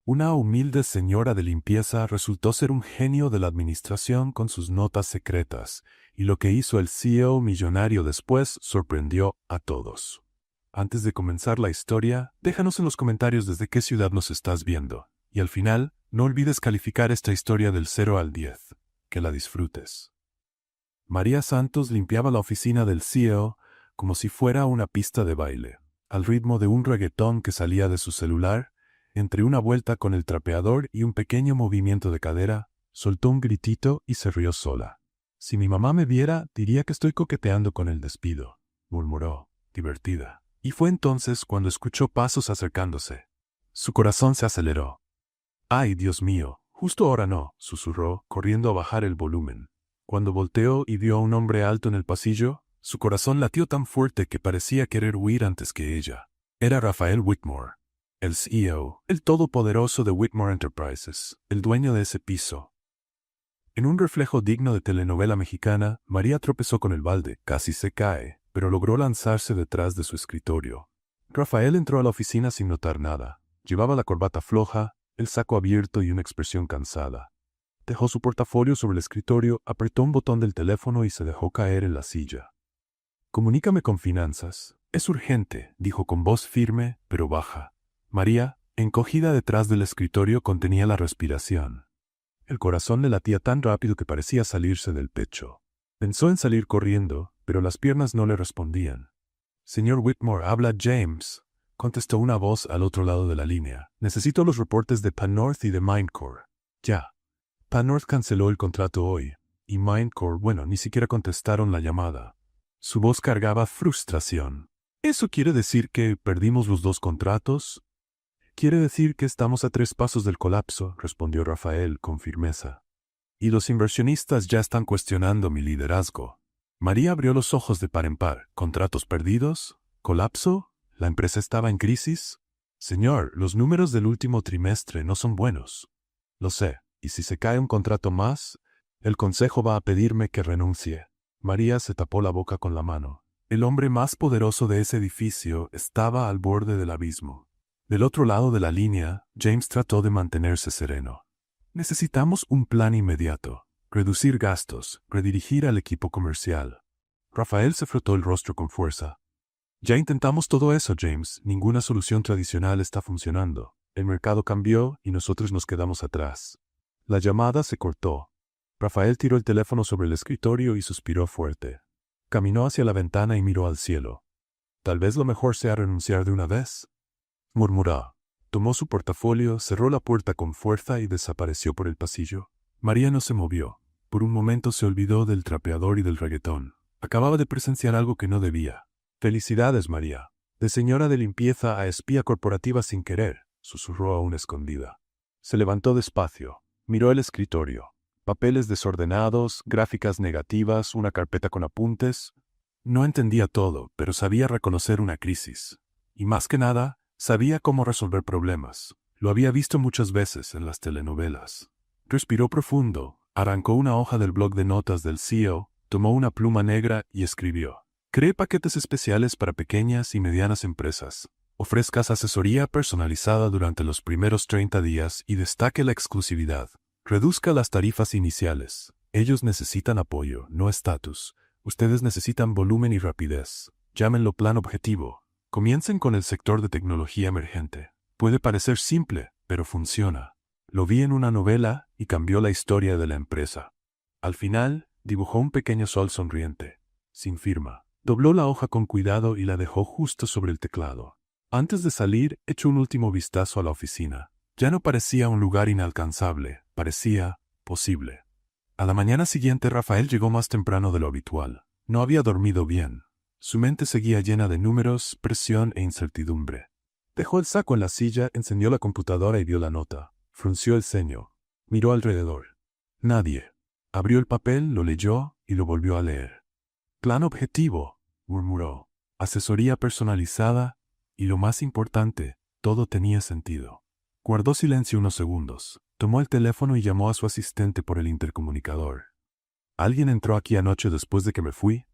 Una humilde señora de limpieza resultó ser un genio de la administración con sus notas secretas, y lo que hizo el CEO millonario después sorprendió a todos. Antes de comenzar la historia, déjanos en los comentarios desde qué ciudad nos estás viendo. Y al final, no olvides calificar esta historia del 0 al 10. Que la disfrutes. María Santos limpiaba la oficina del CEO como si fuera una pista de baile, al ritmo de un reggaetón que salía de su celular. Entre una vuelta con el trapeador y un pequeño movimiento de cadera, soltó un gritito y se rió sola. Si mi mamá me viera, diría que estoy coqueteando con el despido, murmuró, divertida. Y fue entonces cuando escuchó pasos acercándose. Su corazón se aceleró. ¡Ay, Dios mío! Justo ahora no, susurró, corriendo a bajar el volumen. Cuando volteó y vio a un hombre alto en el pasillo, su corazón latió tan fuerte que parecía querer huir antes que ella. Era Rafael Whitmore, el CEO, el todopoderoso de Whitmore Enterprises, el dueño de ese piso. En un reflejo digno de telenovela mexicana, María tropezó con el balde, casi se cae, pero logró lanzarse detrás de su escritorio. Rafael entró a la oficina sin notar nada. Llevaba la corbata floja, el saco abierto y una expresión cansada. Dejó su portafolio sobre el escritorio, apretó un botón del teléfono y se dejó caer en la silla. «Comunícame con finanzas. Es urgente», dijo con voz firme, pero baja. María, encogida detrás del escritorio, contenía la respiración. El corazón le latía tan rápido que parecía salirse del pecho. Pensó en salir corriendo, pero las piernas no le respondían. «Señor Whitmore, habla James», contestó una voz al otro lado de la línea. «Necesito los reportes de Pan-North y de Mindcore. Ya». Pan-North canceló el contrato hoy, y Mindcore, bueno, ni siquiera contestaron la llamada. Su voz cargaba frustración. «¿Eso quiere decir que perdimos los dos contratos?» «Quiere decir que estamos a 3 pasos del colapso», respondió Rafael con firmeza. «Y los inversionistas ya están cuestionando mi liderazgo». María abrió los ojos de par en par. ¿Contratos perdidos? ¿Colapso? ¿La empresa estaba en crisis? «Señor, los números del último trimestre no son buenos». «Lo sé, y si se cae un contrato más, el consejo va a pedirme que renuncie». María se tapó la boca con la mano. El hombre más poderoso de ese edificio estaba al borde del abismo. Del otro lado de la línea, James trató de mantenerse sereno. «Necesitamos un plan inmediato. Reducir gastos, redirigir al equipo comercial». Rafael se frotó el rostro con fuerza. «Ya intentamos todo eso, James. Ninguna solución tradicional está funcionando. El mercado cambió y nosotros nos quedamos atrás». La llamada se cortó. Rafael tiró el teléfono sobre el escritorio y suspiró fuerte. Caminó hacia la ventana y miró al cielo. «Tal vez lo mejor sea renunciar de una vez», murmuró. Tomó su portafolio, cerró la puerta con fuerza y desapareció por el pasillo. María no se movió. Por un momento se olvidó del trapeador y del reggaetón. Acababa de presenciar algo que no debía. «Felicidades, María. De señora de limpieza a espía corporativa sin querer», susurró aún escondida. Se levantó despacio. Miró el escritorio. Papeles desordenados, gráficas negativas, una carpeta con apuntes. No entendía todo, pero sabía reconocer una crisis. Y más que nada, sabía cómo resolver problemas. Lo había visto muchas veces en las telenovelas. Respiró profundo, arrancó una hoja del bloc de notas del CEO, tomó una pluma negra y escribió: «Cree paquetes especiales para pequeñas y medianas empresas. Ofrezcas asesoría personalizada durante los primeros 30 días y destaque la exclusividad. Reduzca las tarifas iniciales. Ellos necesitan apoyo, no estatus. Ustedes necesitan volumen y rapidez. Llámenlo plan objetivo. Comiencen con el sector de tecnología emergente. Puede parecer simple, pero funciona. Lo vi en una novela y cambió la historia de la empresa». Al final, dibujó un pequeño sol sonriente, sin firma. Dobló la hoja con cuidado y la dejó justo sobre el teclado. Antes de salir, echó un último vistazo a la oficina. Ya no parecía un lugar inalcanzable, parecía posible. A la mañana siguiente, Rafael llegó más temprano de lo habitual. No había dormido bien. Su mente seguía llena de números, presión e incertidumbre. Dejó el saco en la silla, encendió la computadora y vio la nota. Frunció el ceño. Miró alrededor. Nadie. Abrió el papel, lo leyó y lo volvió a leer. «Plan objetivo», murmuró. «Asesoría personalizada y, lo más importante, todo tenía sentido». Guardó silencio unos segundos. Tomó el teléfono y llamó a su asistente por el intercomunicador. «¿Alguien entró aquí anoche después de que me fui?»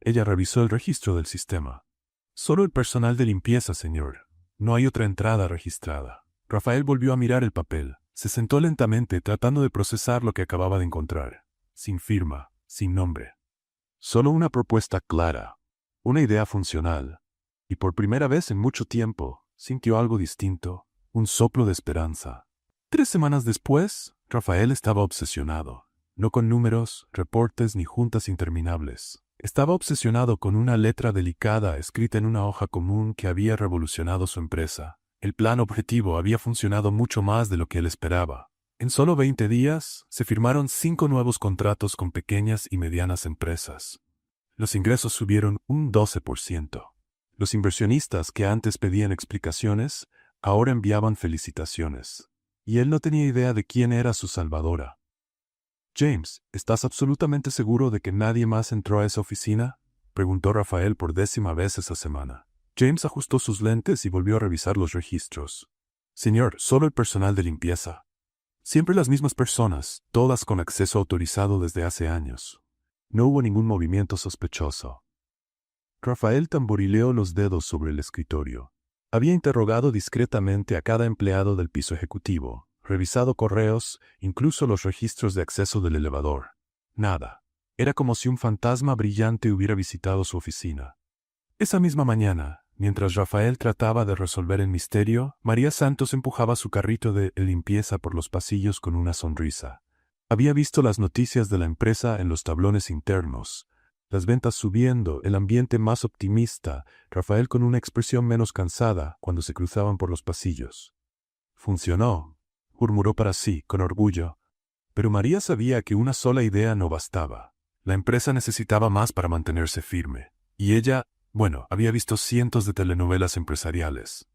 Ella revisó el registro del sistema. «Solo el personal de limpieza, señor. No hay otra entrada registrada». Rafael volvió a mirar el papel. Se sentó lentamente tratando de procesar lo que acababa de encontrar. Sin firma, sin nombre. Solo una propuesta clara. Una idea funcional. Y por primera vez en mucho tiempo, sintió algo distinto. Un soplo de esperanza. 3 semanas después, Rafael estaba obsesionado. No con números, reportes ni juntas interminables. Estaba obsesionado con una letra delicada escrita en una hoja común que había revolucionado su empresa. El plan objetivo había funcionado mucho más de lo que él esperaba. En solo 20 días, se firmaron 5 nuevos contratos con pequeñas y medianas empresas. Los ingresos subieron un 12%. Los inversionistas que antes pedían explicaciones, ahora enviaban felicitaciones. Y él no tenía idea de quién era su salvadora. James, ¿estás absolutamente seguro de que nadie más entró a esa oficina? Preguntó Rafael por 10ª vez esa semana. James ajustó sus lentes y volvió a revisar los registros. Señor, solo el personal de limpieza. Siempre las mismas personas, todas con acceso autorizado desde hace años. No hubo ningún movimiento sospechoso. Rafael tamborileó los dedos sobre el escritorio. Había interrogado discretamente a cada empleado del piso ejecutivo, revisado correos, incluso los registros de acceso del elevador. Nada. Era como si un fantasma brillante hubiera visitado su oficina. Esa misma mañana, mientras Rafael trataba de resolver el misterio, María Santos empujaba su carrito de limpieza por los pasillos con una sonrisa. Había visto las noticias de la empresa en los tablones internos. Las ventas subiendo, el ambiente más optimista, Rafael con una expresión menos cansada cuando se cruzaban por los pasillos. Funcionó, murmuró para sí, con orgullo. Pero María sabía que una sola idea no bastaba. La empresa necesitaba más para mantenerse firme. Y ella, había visto cientos de telenovelas empresariales.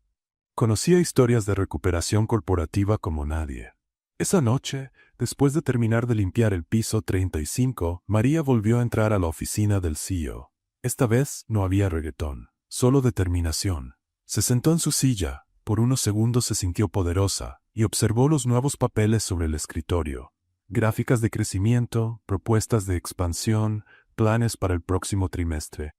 Conocía historias de recuperación corporativa como nadie. Esa noche, después de terminar de limpiar el piso 35, María volvió a entrar a la oficina del CEO. Esta vez no había reggaetón, solo determinación. Se sentó en su silla, por unos segundos se sintió poderosa, y observó los nuevos papeles sobre el escritorio. Gráficas de crecimiento, propuestas de expansión, planes para el próximo trimestre.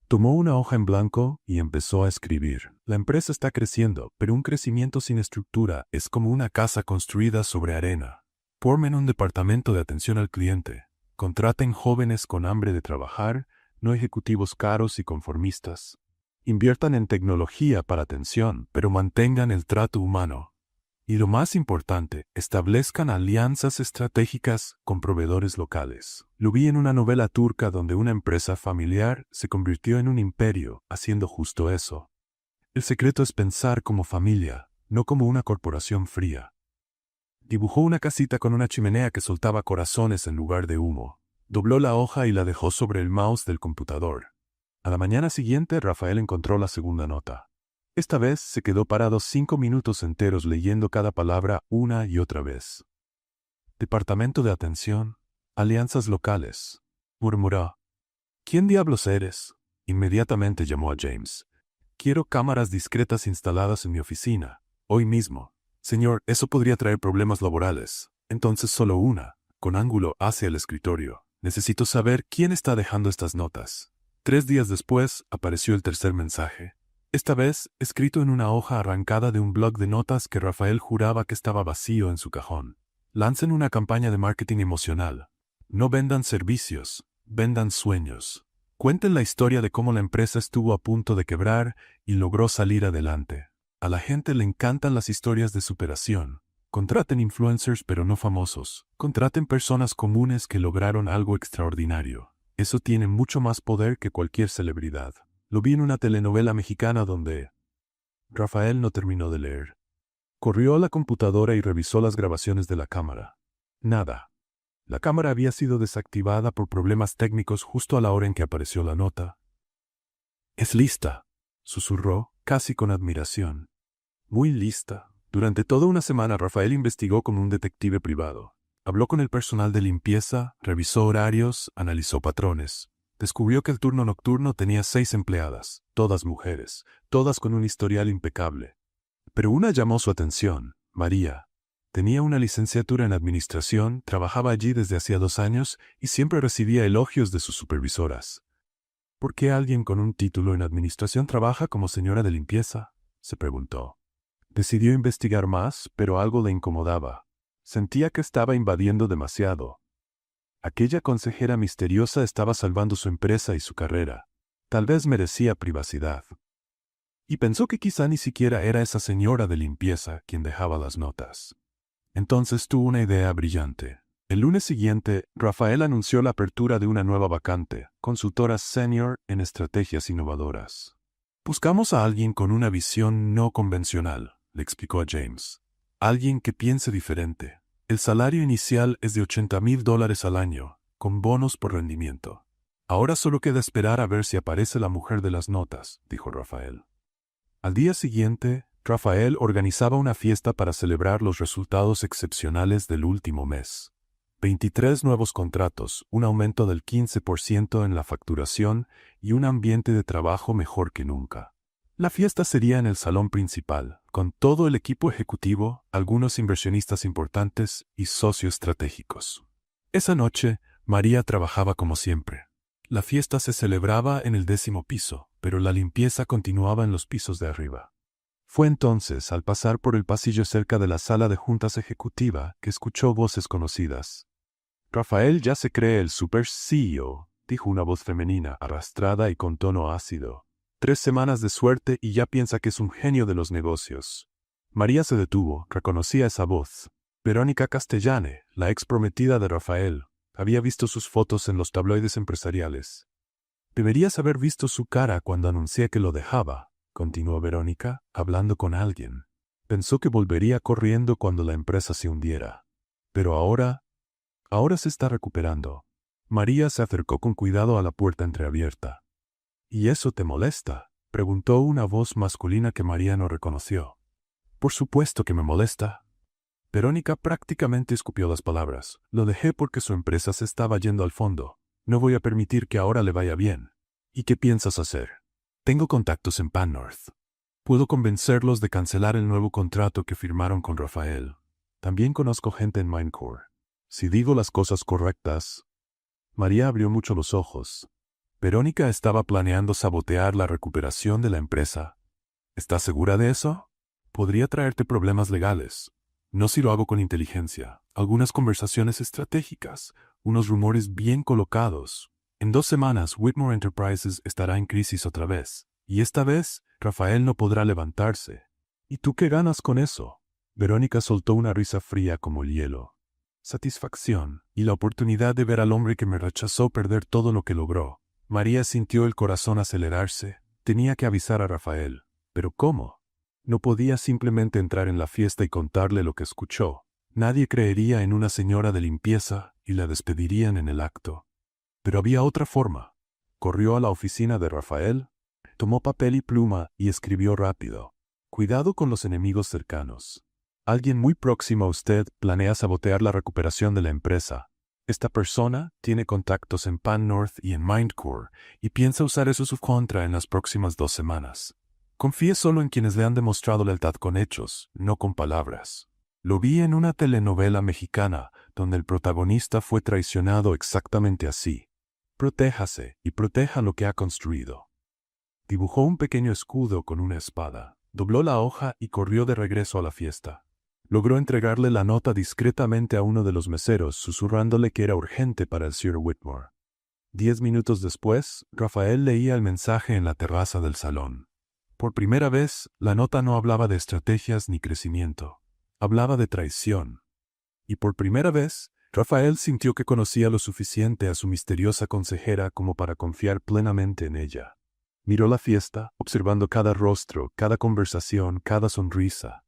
Tomó una hoja en blanco y empezó a escribir. La empresa está creciendo, pero un crecimiento sin estructura es como una casa construida sobre arena. Formen un departamento de atención al cliente. Contraten jóvenes con hambre de trabajar, no ejecutivos caros y conformistas. Inviertan en tecnología para atención, pero mantengan el trato humano. Y lo más importante, establezcan alianzas estratégicas con proveedores locales. Lo vi en una novela turca donde una empresa familiar se convirtió en un imperio, haciendo justo eso. El secreto es pensar como familia, no como una corporación fría. Dibujó una casita con una chimenea que soltaba corazones en lugar de humo. Dobló la hoja y la dejó sobre el mouse del computador. A la mañana siguiente, Rafael encontró la segunda nota. Esta vez se quedó parado 5 minutos enteros leyendo cada palabra una y otra vez. Departamento de atención, alianzas locales, murmuró. ¿Quién diablos eres? Inmediatamente llamó a James. Quiero cámaras discretas instaladas en mi oficina, hoy mismo. Señor, eso podría traer problemas laborales. Entonces solo una, con ángulo hacia el escritorio. Necesito saber quién está dejando estas notas. 3 días después apareció el tercer mensaje. Esta vez, escrito en una hoja arrancada de un blog de notas que Rafael juraba que estaba vacío en su cajón. Lancen una campaña de marketing emocional. No vendan servicios, vendan sueños. Cuenten la historia de cómo la empresa estuvo a punto de quebrar y logró salir adelante. A la gente le encantan las historias de superación. Contraten influencers pero no famosos. Contraten personas comunes que lograron algo extraordinario. Eso tiene mucho más poder que cualquier celebridad. Lo vi en una telenovela mexicana donde... Rafael no terminó de leer. Corrió a la computadora y revisó las grabaciones de la cámara. Nada. La cámara había sido desactivada por problemas técnicos justo a la hora en que apareció la nota. «Es lista», susurró, casi con admiración. «Muy lista». Durante toda una semana Rafael investigó como un detective privado. Habló con el personal de limpieza, revisó horarios, analizó patrones. Descubrió que el turno nocturno tenía 6 empleadas, todas mujeres, todas con un historial impecable. Pero una llamó su atención, María. Tenía una licenciatura en administración, trabajaba allí desde hacía 2 años y siempre recibía elogios de sus supervisoras. ¿Por qué alguien con un título en administración trabaja como señora de limpieza?, se preguntó. Decidió investigar más, pero algo le incomodaba. Sentía que estaba invadiendo demasiado. Aquella consejera misteriosa estaba salvando su empresa y su carrera. Tal vez merecía privacidad. Y pensó que quizá ni siquiera era esa señora de limpieza quien dejaba las notas. Entonces tuvo una idea brillante. El lunes siguiente, Rafael anunció la apertura de una nueva vacante, consultora senior en estrategias innovadoras. Buscamos a alguien con una visión no convencional, le explicó a James. Alguien que piense diferente. El salario inicial es de $80,000 al año, con bonos por rendimiento. Ahora solo queda esperar a ver si aparece la mujer de las notas, dijo Rafael. Al día siguiente, Rafael organizaba una fiesta para celebrar los resultados excepcionales del último mes. 23 nuevos contratos, un aumento del 15% en la facturación y un ambiente de trabajo mejor que nunca. La fiesta sería en el salón principal, con todo el equipo ejecutivo, algunos inversionistas importantes y socios estratégicos. Esa noche, María trabajaba como siempre. La fiesta se celebraba en el 10º piso, pero la limpieza continuaba en los pisos de arriba. Fue entonces, al pasar por el pasillo cerca de la sala de juntas ejecutiva, que escuchó voces conocidas. Rafael ya se cree el super CEO, dijo una voz femenina, arrastrada y con tono ácido. 3 semanas de suerte y ya piensa que es un genio de los negocios. María se detuvo, reconocía esa voz. Verónica Castellane, la ex prometida de Rafael, había visto sus fotos en los tabloides empresariales. Deberías haber visto su cara cuando anuncié que lo dejaba, continuó Verónica, hablando con alguien. Pensó que volvería corriendo cuando la empresa se hundiera. Pero ahora se está recuperando. María se acercó con cuidado a la puerta entreabierta. ¿Y eso te molesta?, preguntó una voz masculina que María no reconoció. Por supuesto que me molesta. Verónica prácticamente escupió las palabras. Lo dejé porque su empresa se estaba yendo al fondo. No voy a permitir que ahora le vaya bien. ¿Y qué piensas hacer? Tengo contactos en Pan North. Puedo convencerlos de cancelar el nuevo contrato que firmaron con Rafael. También conozco gente en Minecore. Si digo las cosas correctas. María abrió mucho los ojos. Verónica estaba planeando sabotear la recuperación de la empresa. ¿Estás segura de eso? Podría traerte problemas legales. No si lo hago con inteligencia. Algunas conversaciones estratégicas, unos rumores bien colocados. En 2 semanas, Whitmore Enterprises estará en crisis otra vez. Y esta vez, Rafael no podrá levantarse. ¿Y tú qué ganas con eso? Verónica soltó una risa fría como el hielo. Satisfacción, y la oportunidad de ver al hombre que me rechazó perder todo lo que logró. María sintió el corazón acelerarse. Tenía que avisar a Rafael. ¿Pero cómo? No podía simplemente entrar en la fiesta y contarle lo que escuchó. Nadie creería en una señora de limpieza y la despedirían en el acto. Pero había otra forma. Corrió a la oficina de Rafael, tomó papel y pluma y escribió rápido. Cuidado con los enemigos cercanos. Alguien muy próximo a usted planea sabotear la recuperación de la empresa. Esta persona tiene contactos en Pan North y en Minecore y piensa usar eso a su contra en las próximas 2 semanas. Confíe solo en quienes le han demostrado lealtad con hechos, no con palabras. Lo vi en una telenovela mexicana donde el protagonista fue traicionado exactamente así. Protéjase y proteja lo que ha construido. Dibujó un pequeño escudo con una espada, dobló la hoja y corrió de regreso a la fiesta. Logró entregarle la nota discretamente a uno de los meseros, susurrándole que era urgente para el Sir Whitmore. 10 minutos después, Rafael leía el mensaje en la terraza del salón. Por primera vez, la nota no hablaba de estrategias ni crecimiento. Hablaba de traición. Y por primera vez, Rafael sintió que conocía lo suficiente a su misteriosa consejera como para confiar plenamente en ella. Miró la fiesta, observando cada rostro, cada conversación, cada sonrisa.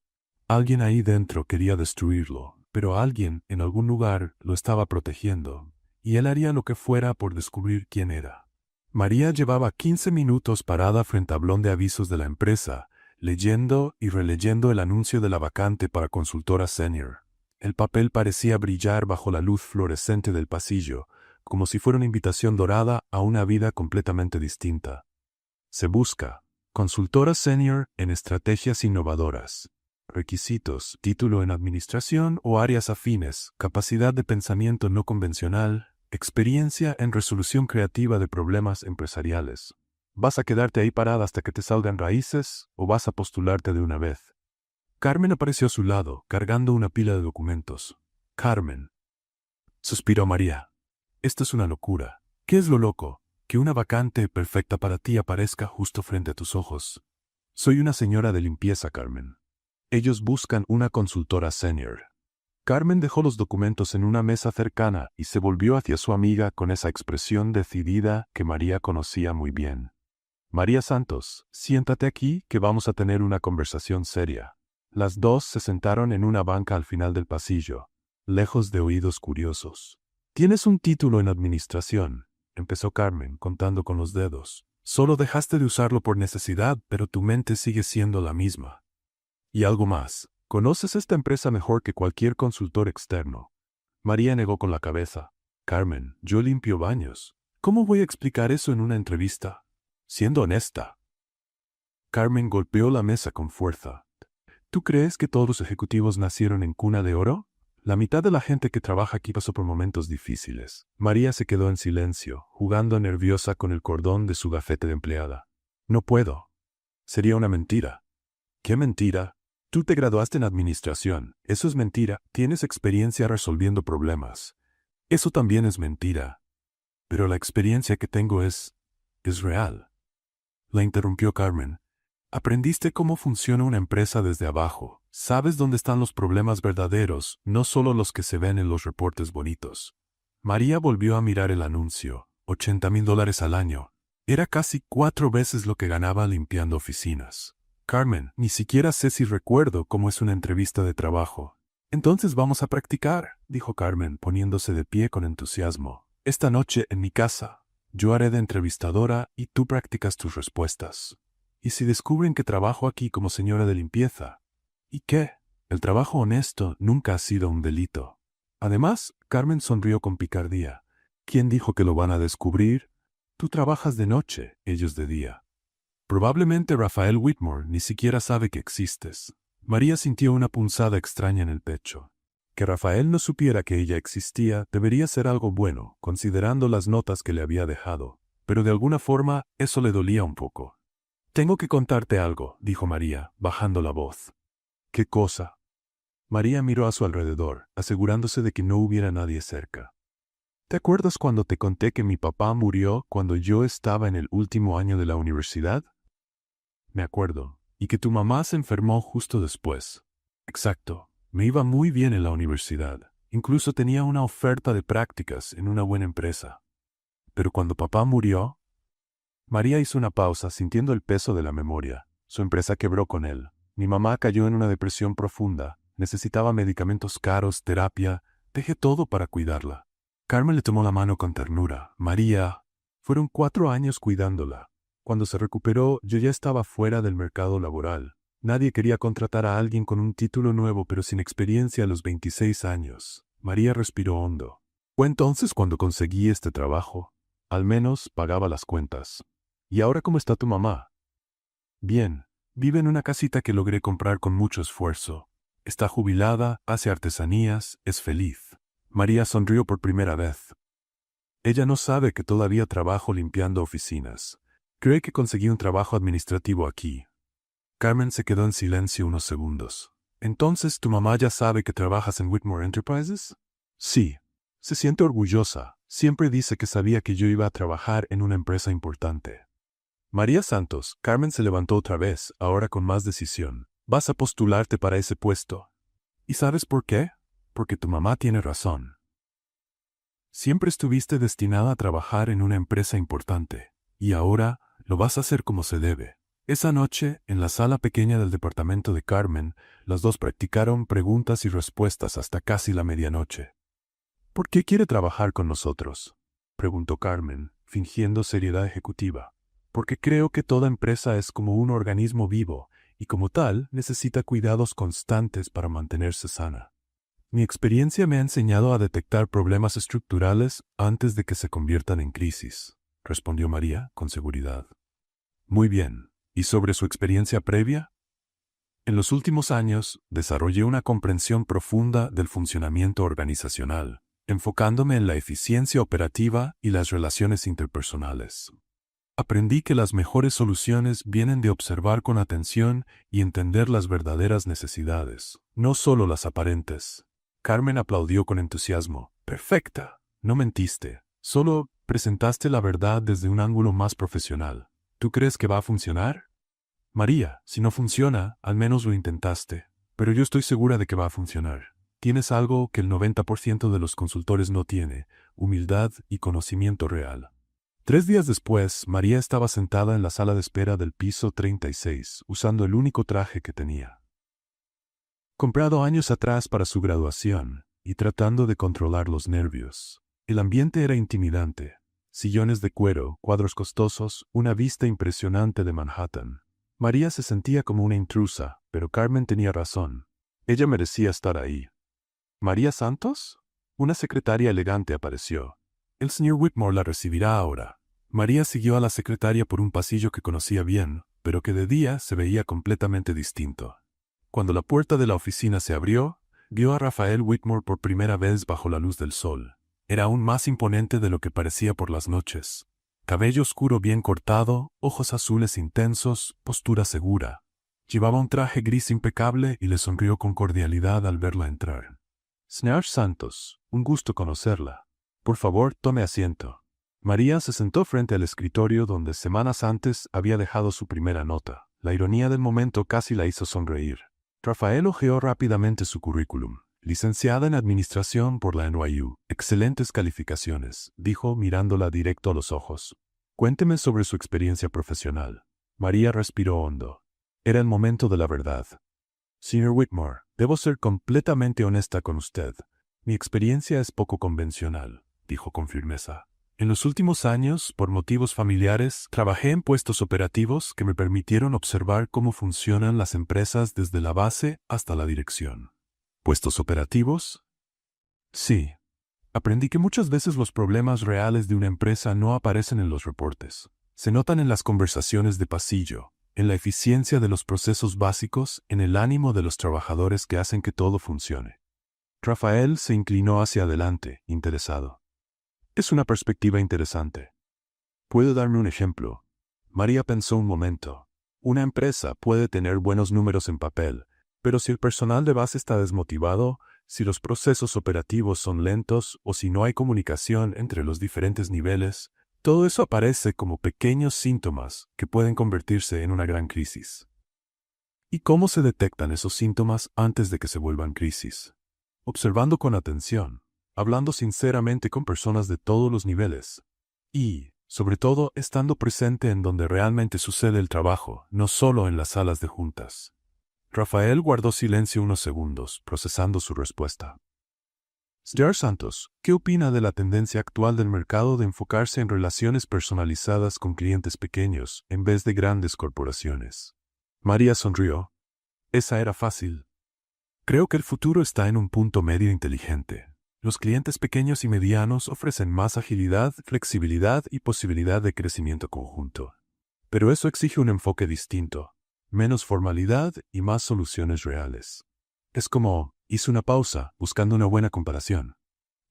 Alguien ahí dentro quería destruirlo, pero alguien, en algún lugar, lo estaba protegiendo, y él haría lo que fuera por descubrir quién era. María llevaba 15 minutos parada frente al tablón de avisos de la empresa, leyendo y releyendo el anuncio de la vacante para consultora senior. El papel parecía brillar bajo la luz fluorescente del pasillo, como si fuera una invitación dorada a una vida completamente distinta. Se busca consultora senior en estrategias innovadoras. Requisitos: título en administración o áreas afines, capacidad de pensamiento no convencional, experiencia en resolución creativa de problemas empresariales. ¿Vas a quedarte ahí parada hasta que te salgan raíces o vas a postularte de una vez? Carmen apareció a su lado, cargando una pila de documentos. Carmen, suspiró María. Esto es una locura. ¿Qué es lo loco? Que una vacante perfecta para ti aparezca justo frente a tus ojos. Soy una señora de limpieza, Carmen. Ellos buscan una consultora senior. Carmen dejó los documentos en una mesa cercana y se volvió hacia su amiga con esa expresión decidida que María conocía muy bien. María Santos, siéntate aquí que vamos a tener una conversación seria. Las dos se sentaron en una banca al final del pasillo, lejos de oídos curiosos. Tienes un título en administración, empezó Carmen, contando con los dedos. Solo dejaste de usarlo por necesidad, pero tu mente sigue siendo la misma. Y algo más. Conoces esta empresa mejor que cualquier consultor externo. María negó con la cabeza. Carmen, yo limpio baños. ¿Cómo voy a explicar eso en una entrevista? Siendo honesta. Carmen golpeó la mesa con fuerza. ¿Tú crees que todos los ejecutivos nacieron en cuna de oro? La mitad de la gente que trabaja aquí pasó por momentos difíciles. María se quedó en silencio, jugando nerviosa con el cordón de su gafete de empleada. No puedo. Sería una mentira. ¿Qué mentira? Tú te graduaste en administración. Eso es mentira. Tienes experiencia resolviendo problemas. Eso también es mentira. Pero la experiencia que tengo es real. La interrumpió Carmen. Aprendiste cómo funciona una empresa desde abajo. Sabes dónde están los problemas verdaderos, no solo los que se ven en los reportes bonitos. María volvió a mirar el anuncio. $80,000 al año. Era casi 4 veces lo que ganaba limpiando oficinas. Carmen, ni siquiera sé si recuerdo cómo es una entrevista de trabajo. Entonces vamos a practicar, dijo Carmen, poniéndose de pie con entusiasmo. Esta noche en mi casa. Yo haré de entrevistadora y tú practicas tus respuestas. ¿Y si descubren que trabajo aquí como señora de limpieza? ¿Y qué? El trabajo honesto nunca ha sido un delito. Además, Carmen sonrió con picardía. ¿Quién dijo que lo van a descubrir? Tú trabajas de noche, ellos de día. Probablemente Rafael Whitmore ni siquiera sabe que existes. María sintió una punzada extraña en el pecho. Que Rafael no supiera que ella existía debería ser algo bueno, considerando las notas que le había dejado, pero de alguna forma eso le dolía un poco. Tengo que contarte algo, dijo María, bajando la voz. ¿Qué cosa? María miró a su alrededor, asegurándose de que no hubiera nadie cerca. ¿Te acuerdas cuando te conté que mi papá murió cuando yo estaba en el último año de la universidad? Me acuerdo. Y que tu mamá se enfermó justo después. Exacto. Me iba muy bien en la universidad. Incluso tenía una oferta de prácticas en una buena empresa. Pero cuando papá murió... María hizo una pausa, sintiendo el peso de la memoria. Su empresa quebró con él. Mi mamá cayó en una depresión profunda. Necesitaba medicamentos caros, terapia. Dejé todo para cuidarla. Carmen le tomó la mano con ternura. María... Fueron 4 años cuidándola. Cuando se recuperó, yo ya estaba fuera del mercado laboral. Nadie quería contratar a alguien con un título nuevo pero sin experiencia a los 26 años. María respiró hondo. Fue entonces cuando conseguí este trabajo. Al menos pagaba las cuentas. ¿Y ahora cómo está tu mamá? Bien. Vive en una casita que logré comprar con mucho esfuerzo. Está jubilada, hace artesanías, es feliz. María sonrió por primera vez. Ella no sabe que todavía trabajo limpiando oficinas. Cree que conseguí un trabajo administrativo aquí. Carmen se quedó en silencio unos segundos. ¿Entonces tu mamá ya sabe que trabajas en Whitmore Enterprises? Sí. Se siente orgullosa. Siempre dice que sabía que yo iba a trabajar en una empresa importante. María Santos, Carmen se levantó otra vez, ahora con más decisión. Vas a postularte para ese puesto. ¿Y sabes por qué? Porque tu mamá tiene razón. Siempre estuviste destinada a trabajar en una empresa importante. Y ahora lo vas a hacer como se debe. Esa noche, en la sala pequeña del departamento de Carmen, las dos practicaron preguntas y respuestas hasta casi la medianoche. ¿Por qué quiere trabajar con nosotros?, preguntó Carmen, fingiendo seriedad ejecutiva. Porque creo que toda empresa es como un organismo vivo y como tal necesita cuidados constantes para mantenerse sana. Mi experiencia me ha enseñado a detectar problemas estructurales antes de que se conviertan en crisis, respondió María con seguridad. Muy bien. ¿Y sobre su experiencia previa? En los últimos años, desarrollé una comprensión profunda del funcionamiento organizacional, enfocándome en la eficiencia operativa y las relaciones interpersonales. Aprendí que las mejores soluciones vienen de observar con atención y entender las verdaderas necesidades, no solo las aparentes. Carmen aplaudió con entusiasmo. Perfecta. No mentiste. Solo presentaste la verdad desde un ángulo más profesional. ¿Tú crees que va a funcionar? María, si no funciona, al menos lo intentaste. Pero yo estoy segura de que va a funcionar. Tienes algo que el 90% de los consultores no tiene: humildad y conocimiento real. 3 días después, María estaba sentada en la sala de espera del piso 36, usando el único traje que tenía, comprado años atrás para su graduación, y tratando de controlar los nervios. El ambiente era intimidante. Sillones de cuero, cuadros costosos, una vista impresionante de Manhattan. María se sentía como una intrusa, pero Carmen tenía razón. Ella merecía estar ahí. ¿María Santos? Una secretaria elegante apareció. El señor Whitmore la recibirá ahora. María siguió a la secretaria por un pasillo que conocía bien, pero que de día se veía completamente distinto. Cuando la puerta de la oficina se abrió, vio a Rafael Whitmore por primera vez bajo la luz del sol. Era aún más imponente de lo que parecía por las noches. Cabello oscuro bien cortado, ojos azules intensos, postura segura. Llevaba un traje gris impecable y le sonrió con cordialidad al verla entrar. Señor Santos, un gusto conocerla. Por favor, tome asiento. María se sentó frente al escritorio donde semanas antes había dejado su primera nota. La ironía del momento casi la hizo sonreír. Rafael hojeó rápidamente su currículum. Licenciada en Administración por la NYU. Excelentes calificaciones, dijo mirándola directo a los ojos. Cuénteme sobre su experiencia profesional. María respiró hondo. Era el momento de la verdad. Señor Whitmore, debo ser completamente honesta con usted. Mi experiencia es poco convencional, dijo con firmeza. En los últimos años, por motivos familiares, trabajé en puestos operativos que me permitieron observar cómo funcionan las empresas desde la base hasta la dirección. ¿Puestos operativos? Sí. Aprendí que muchas veces los problemas reales de una empresa no aparecen en los reportes. Se notan en las conversaciones de pasillo, en la eficiencia de los procesos básicos, en el ánimo de los trabajadores que hacen que todo funcione. Rafael se inclinó hacia adelante, interesado. Es una perspectiva interesante. ¿Puedo darme un ejemplo? María pensó un momento. Una empresa puede tener buenos números en papel, pero si el personal de base está desmotivado, si los procesos operativos son lentos o si no hay comunicación entre los diferentes niveles, todo eso aparece como pequeños síntomas que pueden convertirse en una gran crisis. ¿Y cómo se detectan esos síntomas antes de que se vuelvan crisis? Observando con atención, hablando sinceramente con personas de todos los niveles y, sobre todo, estando presente en donde realmente sucede el trabajo, no solo en las salas de juntas. Rafael guardó silencio unos segundos, procesando su respuesta. Señor Santos, ¿qué opina de la tendencia actual del mercado de enfocarse en relaciones personalizadas con clientes pequeños en vez de grandes corporaciones? María sonrió. Esa era fácil. Creo que el futuro está en un punto medio inteligente. Los clientes pequeños y medianos ofrecen más agilidad, flexibilidad y posibilidad de crecimiento conjunto. Pero eso exige un enfoque distinto, menos formalidad y más soluciones reales. Es como, hice una pausa, buscando una buena comparación.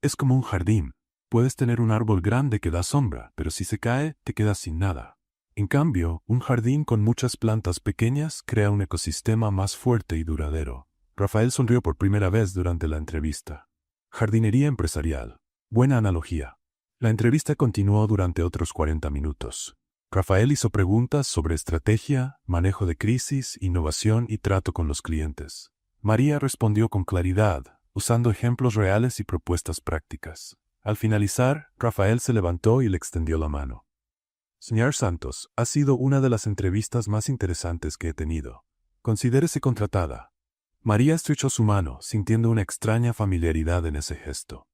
Es como un jardín. Puedes tener un árbol grande que da sombra, pero si se cae, te quedas sin nada. En cambio, un jardín con muchas plantas pequeñas crea un ecosistema más fuerte y duradero. Rafael sonrió por primera vez durante la entrevista. Jardinería empresarial. Buena analogía. La entrevista continuó durante otros 40 minutos. Rafael hizo preguntas sobre estrategia, manejo de crisis, innovación y trato con los clientes. María respondió con claridad, usando ejemplos reales y propuestas prácticas. Al finalizar, Rafael se levantó y le extendió la mano. Señor Santos, ha sido una de las entrevistas más interesantes que he tenido. Considérese contratada. María estrechó su mano, sintiendo una extraña familiaridad en ese gesto.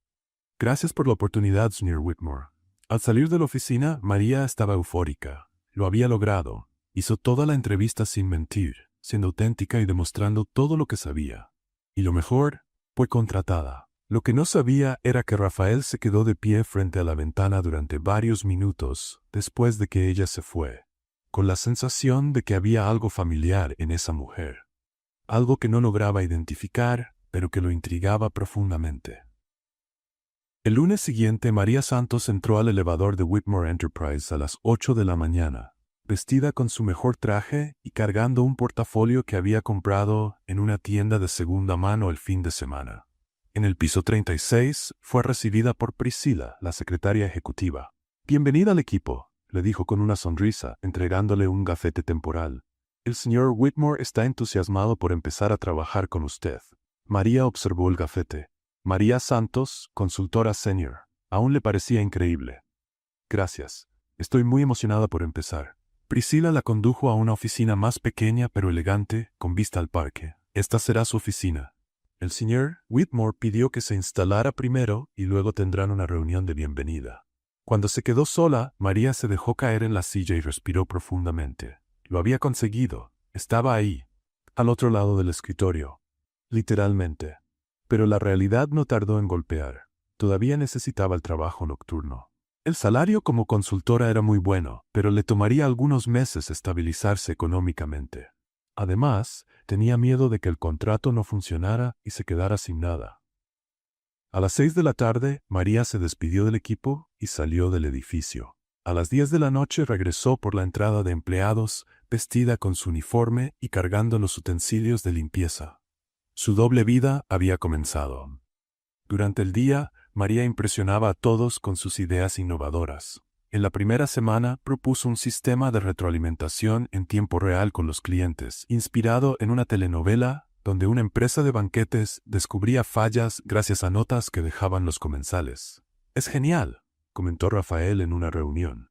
Gracias por la oportunidad, señor Whitmore. Al salir de la oficina, María estaba eufórica. Lo había logrado. Hizo toda la entrevista sin mentir, siendo auténtica y demostrando todo lo que sabía. Y lo mejor, fue contratada. Lo que no sabía era que Rafael se quedó de pie frente a la ventana durante varios minutos después de que ella se fue, con la sensación de que había algo familiar en esa mujer. Algo que no lograba identificar, pero que lo intrigaba profundamente. El lunes siguiente, María Santos entró al elevador de Whitmore Enterprise a las 8 de la mañana, vestida con su mejor traje y cargando un portafolio que había comprado en una tienda de segunda mano el fin de semana. En el piso 36 fue recibida por Priscilla, la secretaria ejecutiva. «Bienvenida al equipo», le dijo con una sonrisa, entregándole un gafete temporal. «El señor Whitmore está entusiasmado por empezar a trabajar con usted». María observó el gafete. María Santos, consultora senior. Aún le parecía increíble. «Gracias. Estoy muy emocionada por empezar». Priscilla la condujo a una oficina más pequeña pero elegante, con vista al parque. «Esta será su oficina». El señor Whitmore pidió que se instalara primero y luego tendrán una reunión de bienvenida. Cuando se quedó sola, María se dejó caer en la silla y respiró profundamente. Lo había conseguido. Estaba ahí, al otro lado del escritorio. Literalmente. Pero la realidad no tardó en golpear. Todavía necesitaba el trabajo nocturno. El salario como consultora era muy bueno, pero le tomaría algunos meses estabilizarse económicamente. Además, tenía miedo de que el contrato no funcionara y se quedara sin nada. A las 6 de la tarde, María se despidió del equipo y salió del edificio. A las 10 de la noche regresó por la entrada de empleados, vestida con su uniforme y cargando los utensilios de limpieza. Su doble vida había comenzado. Durante el día, María impresionaba a todos con sus ideas innovadoras. En la primera semana propuso un sistema de retroalimentación en tiempo real con los clientes, inspirado en una telenovela donde una empresa de banquetes descubría fallas gracias a notas que dejaban los comensales. «Es genial», comentó Rafael en una reunión.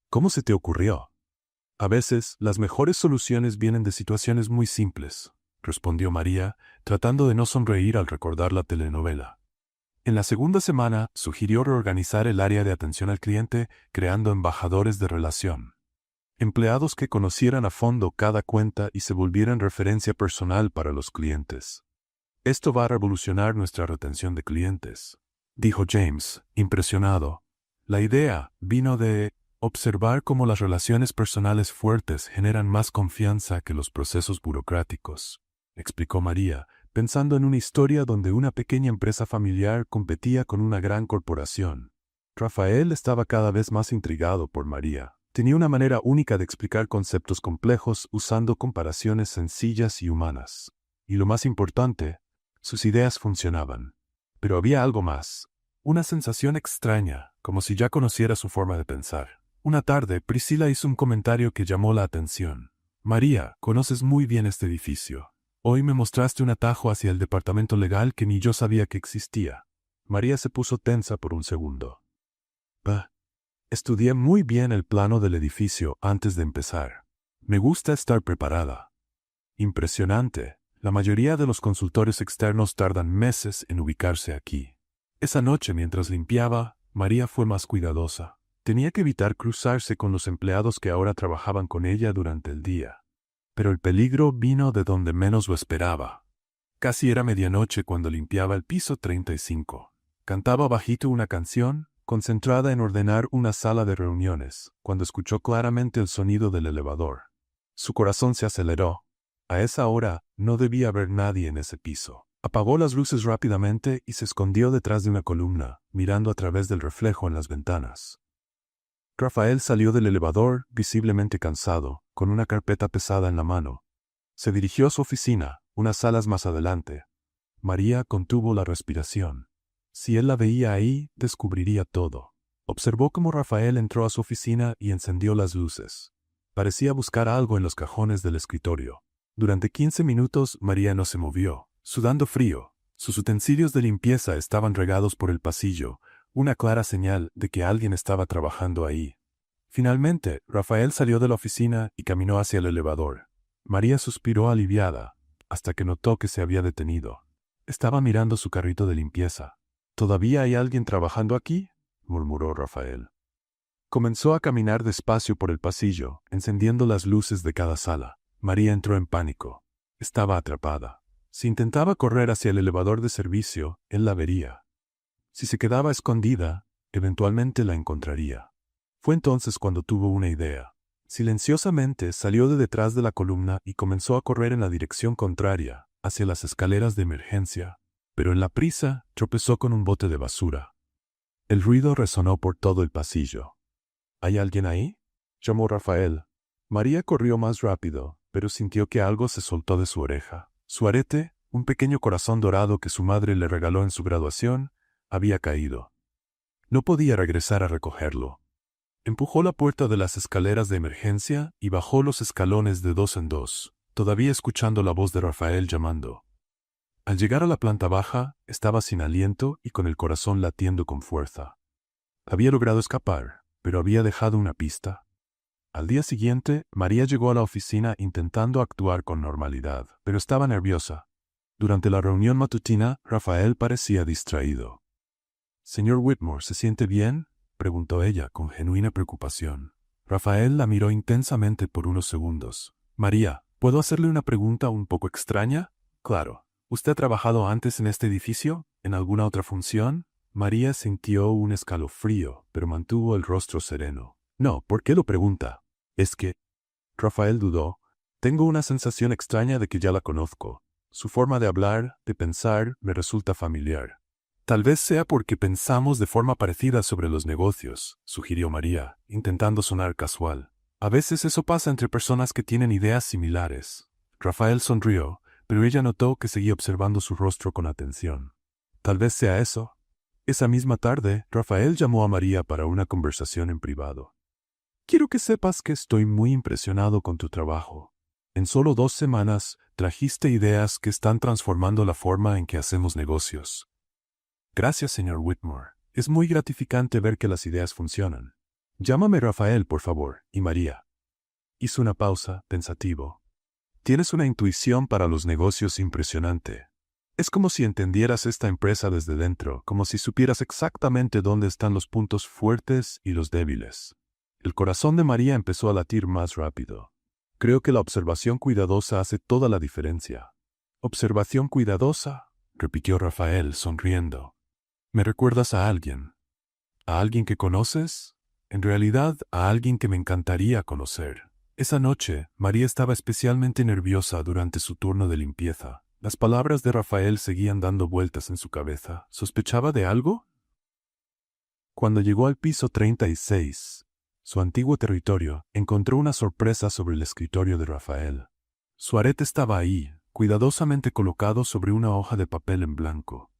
«¿Cómo se te ocurrió?» «A veces, las mejores soluciones vienen de situaciones muy simples», respondió María, tratando de no sonreír al recordar la telenovela. En la segunda semana, sugirió reorganizar el área de atención al cliente, creando embajadores de relación. Empleados que conocieran a fondo cada cuenta y se volvieran referencia personal para los clientes. «Esto va a revolucionar nuestra retención de clientes», dijo James, impresionado. La idea vino de observar cómo las relaciones personales fuertes generan más confianza que los procesos burocráticos, explicó María, pensando en una historia donde una pequeña empresa familiar competía con una gran corporación. Rafael estaba cada vez más intrigado por María. Tenía una manera única de explicar conceptos complejos usando comparaciones sencillas y humanas. Y lo más importante, sus ideas funcionaban. Pero había algo más. Una sensación extraña, como si ya conociera su forma de pensar. Una tarde, Priscilla hizo un comentario que llamó la atención. «María, conoces muy bien este edificio. Hoy me mostraste un atajo hacia el departamento legal que ni yo sabía que existía». María se puso tensa por un segundo. Estudié muy bien el plano del edificio antes de empezar. Me gusta estar preparada. Impresionante. La mayoría de los consultores externos tardan meses en ubicarse aquí. Esa noche, mientras limpiaba, María fue más cuidadosa. Tenía que evitar cruzarse con los empleados que ahora trabajaban con ella durante el día. Pero el peligro vino de donde menos lo esperaba. Casi era medianoche cuando limpiaba el piso 35. Cantaba bajito una canción, concentrada en ordenar una sala de reuniones, cuando escuchó claramente el sonido del elevador. Su corazón se aceleró. A esa hora no debía haber nadie en ese piso. Apagó las luces rápidamente y se escondió detrás de una columna, mirando a través del reflejo en las ventanas. Rafael salió del elevador, visiblemente cansado, con una carpeta pesada en la mano. Se dirigió a su oficina, unas salas más adelante. María contuvo la respiración. Si él la veía ahí, descubriría todo. Observó cómo Rafael entró a su oficina y encendió las luces. Parecía buscar algo en los cajones del escritorio. Durante 15 minutos, María no se movió, sudando frío. Sus utensilios de limpieza estaban regados por el pasillo, una clara señal de que alguien estaba trabajando ahí. Finalmente, Rafael salió de la oficina y caminó hacia el elevador. María suspiró aliviada, hasta que notó que se había detenido. Estaba mirando su carrito de limpieza. «¿Todavía hay alguien trabajando aquí?», murmuró Rafael. Comenzó a caminar despacio por el pasillo, encendiendo las luces de cada sala. María entró en pánico. Estaba atrapada. Si intentaba correr hacia el elevador de servicio, él la vería. Si se quedaba escondida, eventualmente la encontraría. Fue entonces cuando tuvo una idea. Silenciosamente salió de detrás de la columna y comenzó a correr en la dirección contraria, hacia las escaleras de emergencia. Pero en la prisa tropezó con un bote de basura. El ruido resonó por todo el pasillo. ¿Hay alguien ahí?, llamó Rafael. María corrió más rápido, pero sintió que algo se soltó de su oreja. Su arete, un pequeño corazón dorado que su madre le regaló en su graduación, había caído. No podía regresar a recogerlo. Empujó la puerta de las escaleras de emergencia y bajó los escalones de dos en dos, todavía escuchando la voz de Rafael llamando. Al llegar a la planta baja, estaba sin aliento y con el corazón latiendo con fuerza. Había logrado escapar, pero había dejado una pista. Al día siguiente, María llegó a la oficina intentando actuar con normalidad, pero estaba nerviosa. Durante la reunión matutina, Rafael parecía distraído. «Señor Whitmore, ¿se siente bien?», preguntó ella con genuina preocupación. Rafael la miró intensamente por unos segundos. «María, ¿puedo hacerle una pregunta un poco extraña?». «Claro. ¿Usted ha trabajado antes en este edificio? ¿En alguna otra función?». María sintió un escalofrío, pero mantuvo el rostro sereno. «No, ¿por qué lo pregunta?». «Es que…». Rafael dudó. «Tengo una sensación extraña de que ya la conozco. Su forma de hablar, de pensar, me resulta familiar». «Tal vez sea porque pensamos de forma parecida sobre los negocios», sugirió María, intentando sonar casual. «A veces eso pasa entre personas que tienen ideas similares». Rafael sonrió, pero ella notó que seguía observando su rostro con atención. «Tal vez sea eso». Esa misma tarde, Rafael llamó a María para una conversación en privado. «Quiero que sepas que estoy muy impresionado con tu trabajo. En solo 2 semanas, trajiste ideas que están transformando la forma en que hacemos negocios». «Gracias, señor Whitmore. Es muy gratificante ver que las ideas funcionan. Llámame Rafael, por favor, y María». Hizo una pausa, pensativo. «Tienes una intuición para los negocios impresionante. Es como si entendieras esta empresa desde dentro, como si supieras exactamente dónde están los puntos fuertes y los débiles». El corazón de María empezó a latir más rápido. «Creo que la observación cuidadosa hace toda la diferencia». «¿Observación cuidadosa?», repitió Rafael, sonriendo. «¿Me recuerdas a alguien? ¿A alguien que conoces?». «En realidad, a alguien que me encantaría conocer». Esa noche, María estaba especialmente nerviosa durante su turno de limpieza. Las palabras de Rafael seguían dando vueltas en su cabeza. ¿Sospechaba de algo? Cuando llegó al piso 36, su antiguo territorio, encontró una sorpresa sobre el escritorio de Rafael. Su arete estaba ahí, cuidadosamente colocado sobre una hoja de papel en blanco.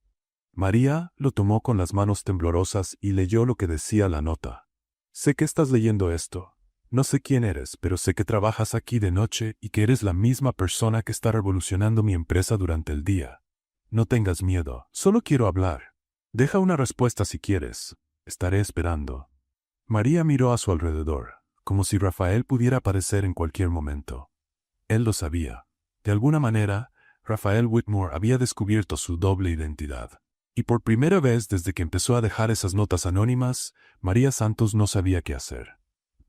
María lo tomó con las manos temblorosas y leyó lo que decía la nota. «Sé que estás leyendo esto. No sé quién eres, pero sé que trabajas aquí de noche y que eres la misma persona que está revolucionando mi empresa durante el día. No tengas miedo, solo quiero hablar. Deja una respuesta si quieres. Estaré esperando». María miró a su alrededor, como si Rafael pudiera aparecer en cualquier momento. Él lo sabía. De alguna manera, Rafael Whitmore había descubierto su doble identidad. Y por primera vez desde que empezó a dejar esas notas anónimas, María Santos no sabía qué hacer.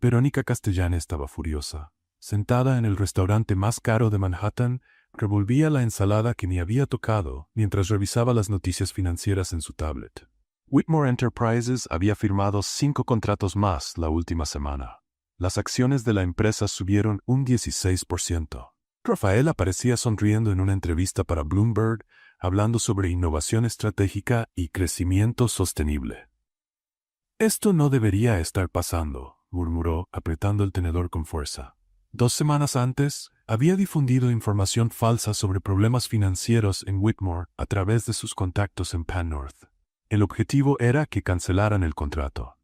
Verónica Castellane estaba furiosa. Sentada en el restaurante más caro de Manhattan, revolvía la ensalada que ni había tocado mientras revisaba las noticias financieras en su tablet. Whitmore Enterprises había firmado 5 contratos más la última semana. Las acciones de la empresa subieron un 16%. Rafael aparecía sonriendo en una entrevista para Bloomberg, hablando sobre innovación estratégica y crecimiento sostenible. «Esto no debería estar pasando», murmuró, apretando el tenedor con fuerza. 2 semanas antes, había difundido información falsa sobre problemas financieros en Whitmore a través de sus contactos en Pan North. El objetivo era que cancelaran el contrato.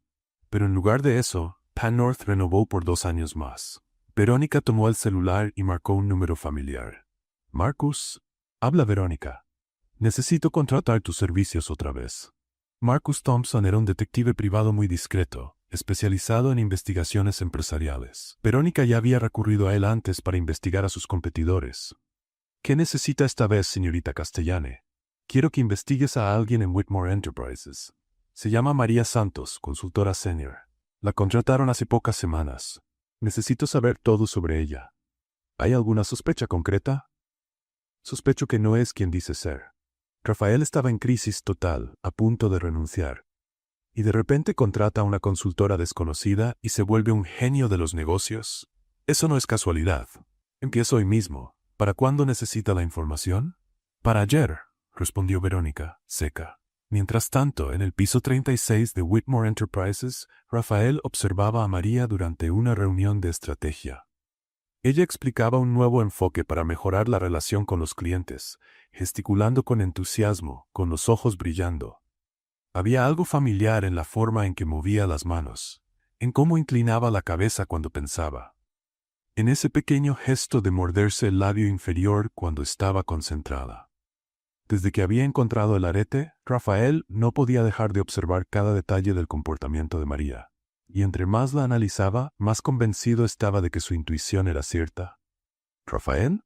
Pero en lugar de eso, Pan North renovó por 2 años más. Verónica tomó el celular y marcó un número familiar. «Marcus», habla Verónica. «Necesito contratar tus servicios otra vez». Marcus Thompson era un detective privado muy discreto, especializado en investigaciones empresariales. Verónica ya había recurrido a él antes para investigar a sus competidores. «¿Qué necesita esta vez, señorita Castellane?». «Quiero que investigues a alguien en Whitmore Enterprises. Se llama María Santos, consultora senior. La contrataron hace pocas semanas. Necesito saber todo sobre ella». «¿Hay alguna sospecha concreta?». «Sospecho que no es quien dice ser». Rafael estaba en crisis total, a punto de renunciar. Y de repente contrata a una consultora desconocida y se vuelve un genio de los negocios. Eso no es casualidad. Empiezo hoy mismo. ¿Para cuándo necesita la información? «Para ayer», respondió Verónica, seca. Mientras tanto, en el piso 36 de Whitmore Enterprises, Rafael observaba a María durante una reunión de estrategia. Ella explicaba un nuevo enfoque para mejorar la relación con los clientes, gesticulando con entusiasmo, con los ojos brillando. Había algo familiar en la forma en que movía las manos, en cómo inclinaba la cabeza cuando pensaba, en ese pequeño gesto de morderse el labio inferior cuando estaba concentrada. Desde que había encontrado el arete, Rafael no podía dejar de observar cada detalle del comportamiento de María. Y entre más la analizaba, más convencido estaba de que su intuición era cierta. ¿Rafael?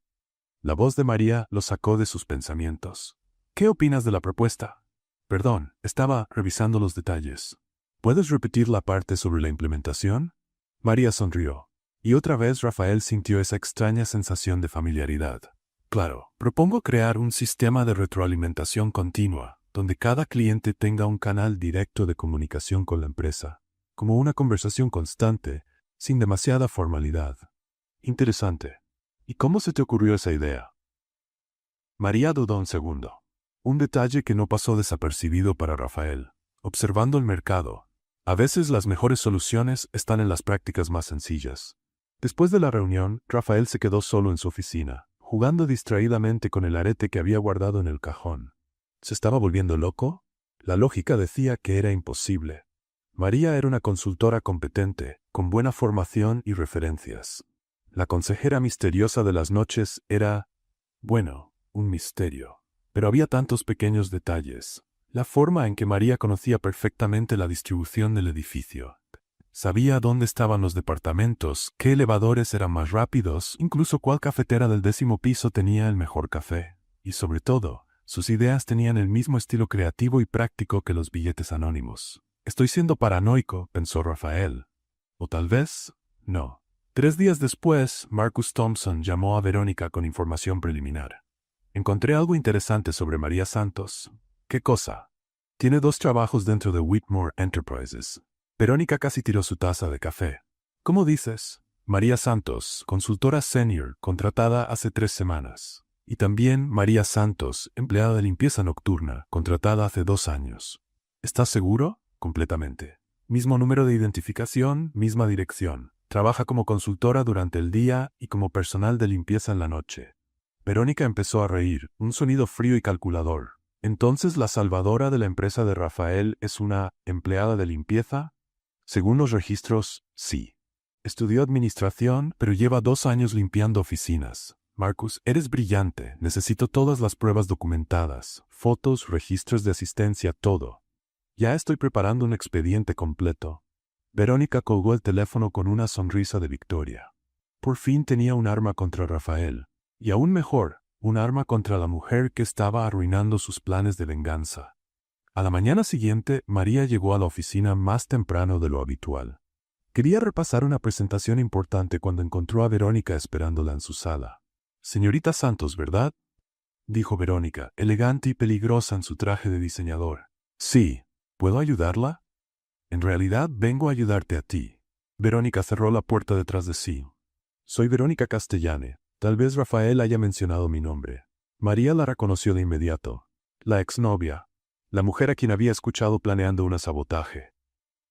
La voz de María lo sacó de sus pensamientos. ¿Qué opinas de la propuesta? Perdón, estaba revisando los detalles. ¿Puedes repetir la parte sobre la implementación? María sonrió. Y otra vez Rafael sintió esa extraña sensación de familiaridad. Claro, propongo crear un sistema de retroalimentación continua, donde cada cliente tenga un canal directo de comunicación con la empresa, como una conversación constante, sin demasiada formalidad. Interesante. ¿Y cómo se te ocurrió esa idea? María dudó un segundo. Un detalle que no pasó desapercibido para Rafael. Observando el mercado. A veces las mejores soluciones están en las prácticas más sencillas. Después de la reunión, Rafael se quedó solo en su oficina, jugando distraídamente con el arete que había guardado en el cajón. ¿Se estaba volviendo loco? La lógica decía que era imposible. María era una consultora competente, con buena formación y referencias. La consejera misteriosa de las noches era, bueno, un misterio. Pero había tantos pequeños detalles. La forma en que María conocía perfectamente la distribución del edificio. Sabía dónde estaban los departamentos, qué elevadores eran más rápidos, incluso cuál cafetera del 10º piso tenía el mejor café. Y sobre todo, sus ideas tenían el mismo estilo creativo y práctico que los billetes anónimos. Estoy siendo paranoico, pensó Rafael. O tal vez, no. 3 días después, Marcus Thompson llamó a Verónica con información preliminar. Encontré algo interesante sobre María Santos. ¿Qué cosa? Tiene 2 trabajos dentro de Whitmore Enterprises. Verónica casi tiró su taza de café. ¿Cómo dices? María Santos, consultora senior, contratada hace 3 semanas. Y también María Santos, empleada de limpieza nocturna, contratada hace 2 años. ¿Estás seguro? Completamente. Mismo número de identificación, misma dirección. Trabaja como consultora durante el día y como personal de limpieza en la noche. Verónica empezó a reír, un sonido frío y calculador. ¿Entonces la salvadora de la empresa de Rafael es una empleada de limpieza? Según los registros, sí. Estudió administración, pero lleva 2 años limpiando oficinas. Marcus, eres brillante. Necesito todas las pruebas documentadas, fotos, registros de asistencia, todo. Ya estoy preparando un expediente completo. Verónica colgó el teléfono con una sonrisa de victoria. Por fin tenía un arma contra Rafael. Y aún mejor, un arma contra la mujer que estaba arruinando sus planes de venganza. A la mañana siguiente, María llegó a la oficina más temprano de lo habitual. Quería repasar una presentación importante cuando encontró a Verónica esperándola en su sala. «Señorita Santos, ¿verdad?», dijo Verónica, elegante y peligrosa en su traje de diseñador. «Sí. ¿Puedo ayudarla?». «En realidad vengo a ayudarte a ti». Verónica cerró la puerta detrás de sí. «Soy Verónica Castellane. Tal vez Rafael haya mencionado mi nombre». María la reconoció de inmediato. La exnovia. La mujer a quien había escuchado planeando un sabotaje.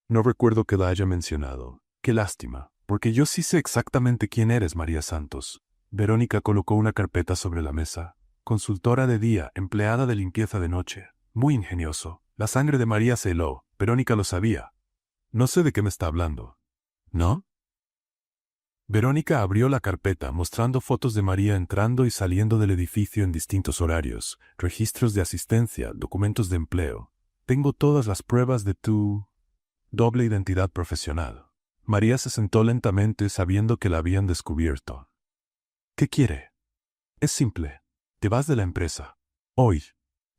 No recuerdo que la haya mencionado. Qué lástima, porque yo sí sé exactamente quién eres, María Santos. Verónica colocó una carpeta sobre la mesa. Consultora de día, empleada de limpieza de noche. Muy ingenioso. La sangre de María se heló. Verónica lo sabía. No sé de qué me está hablando. ¿No? Verónica abrió la carpeta, mostrando fotos de María entrando y saliendo del edificio en distintos horarios, registros de asistencia, documentos de empleo. Tengo todas las pruebas de tu doble identidad profesional. María se sentó lentamente sabiendo que la habían descubierto. ¿Qué quiere? Es simple. Te vas de la empresa. Hoy.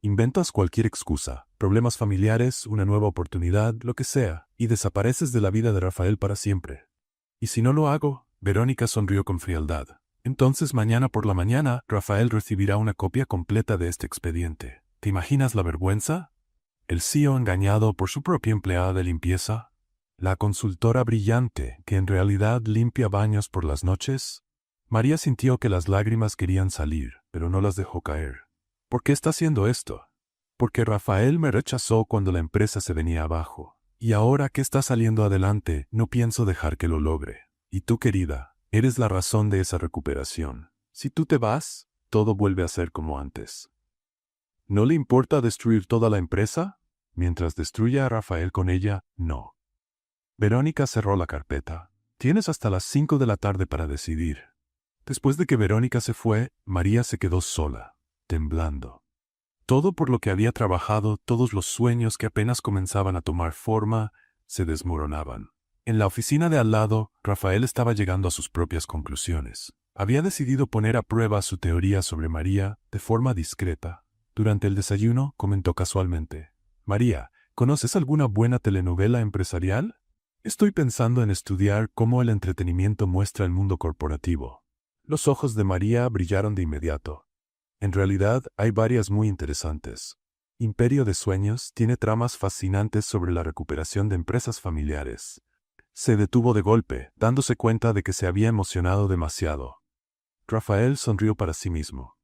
Inventas cualquier excusa, problemas familiares, una nueva oportunidad, lo que sea, y desapareces de la vida de Rafael para siempre. ¿Y si no lo hago? Verónica sonrió con frialdad. Entonces mañana por la mañana, Rafael recibirá una copia completa de este expediente. ¿Te imaginas la vergüenza? ¿El CEO engañado por su propia empleada de limpieza? ¿La consultora brillante que en realidad limpia baños por las noches? María sintió que las lágrimas querían salir, pero no las dejó caer. ¿Por qué está haciendo esto? Porque Rafael me rechazó cuando la empresa se venía abajo. Y ahora que está saliendo adelante, no pienso dejar que lo logre. Y tú, querida, eres la razón de esa recuperación. Si tú te vas, todo vuelve a ser como antes. ¿No le importa destruir toda la empresa? Mientras destruya a Rafael con ella, no. Verónica cerró la carpeta. Tienes hasta las 5 de la tarde para decidir. Después de que Verónica se fue, María se quedó sola, temblando. Todo por lo que había trabajado, todos los sueños que apenas comenzaban a tomar forma, se desmoronaban. En la oficina de al lado, Rafael estaba llegando a sus propias conclusiones. Había decidido poner a prueba su teoría sobre María de forma discreta. Durante el desayuno, comentó casualmente: María, ¿conoces alguna buena telenovela empresarial? Estoy pensando en estudiar cómo el entretenimiento muestra el mundo corporativo. Los ojos de María brillaron de inmediato. En realidad, hay varias muy interesantes. Imperio de Sueños tiene tramas fascinantes sobre la recuperación de empresas familiares. Se detuvo de golpe, dándose cuenta de que se había emocionado demasiado. Rafael sonrió para sí mismo.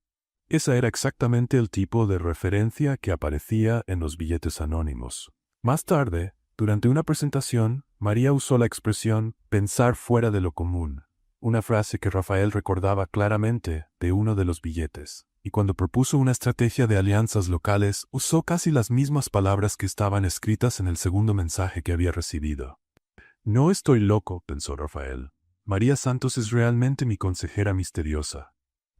Esa era exactamente el tipo de referencia que aparecía en los billetes anónimos. Más tarde, durante una presentación, María usó la expresión «pensar fuera de lo común», una frase que Rafael recordaba claramente de uno de los billetes. Y cuando propuso una estrategia de alianzas locales, usó casi las mismas palabras que estaban escritas en el segundo mensaje que había recibido. No estoy loco, pensó Rafael. María Santos es realmente mi consejera misteriosa.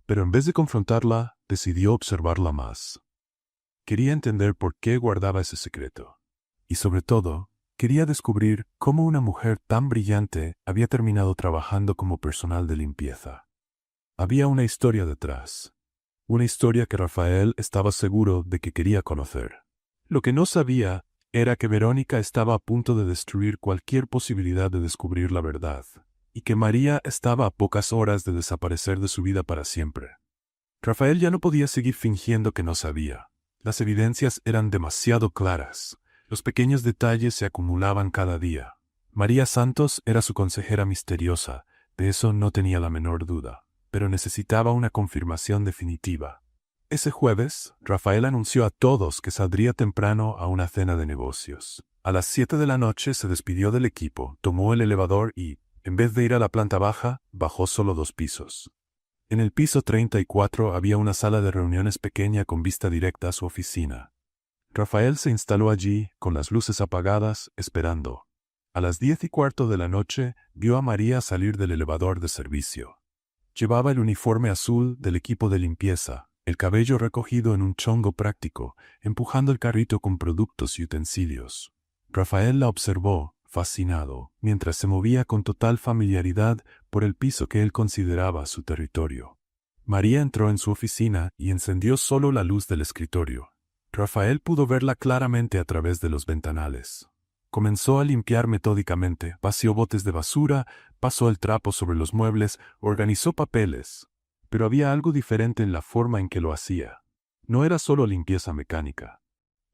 Pero en vez de confrontarla, decidió observarla más. Quería entender por qué guardaba ese secreto. Y sobre todo, quería descubrir cómo una mujer tan brillante había terminado trabajando como personal de limpieza. Había una historia detrás. Una historia que Rafael estaba seguro de que quería conocer. Lo que no sabía era que Verónica estaba a punto de destruir cualquier posibilidad de descubrir la verdad, y que María estaba a pocas horas de desaparecer de su vida para siempre. Rafael ya no podía seguir fingiendo que no sabía. Las evidencias eran demasiado claras. Los pequeños detalles se acumulaban cada día. María Santos era su consejera misteriosa, de eso no tenía la menor duda, pero necesitaba una confirmación definitiva. Ese jueves, Rafael anunció a todos que saldría temprano a una cena de negocios. A las 7 de la noche se despidió del equipo, tomó el elevador y, en vez de ir a la planta baja, bajó solo 2 pisos. En el piso 34 había una sala de reuniones pequeña con vista directa a su oficina. Rafael se instaló allí, con las luces apagadas, esperando. A las 10:15 de la noche, vio a María salir del elevador de servicio. Llevaba el uniforme azul del equipo de limpieza, el cabello recogido en un chongo práctico, empujando el carrito con productos y utensilios. Rafael la observó, fascinado, mientras se movía con total familiaridad por el piso que él consideraba su territorio. María entró en su oficina y encendió solo la luz del escritorio. Rafael pudo verla claramente a través de los ventanales. Comenzó a limpiar metódicamente, vació botes de basura, pasó el trapo sobre los muebles, organizó papeles. Pero había algo diferente en la forma en que lo hacía. No era solo limpieza mecánica.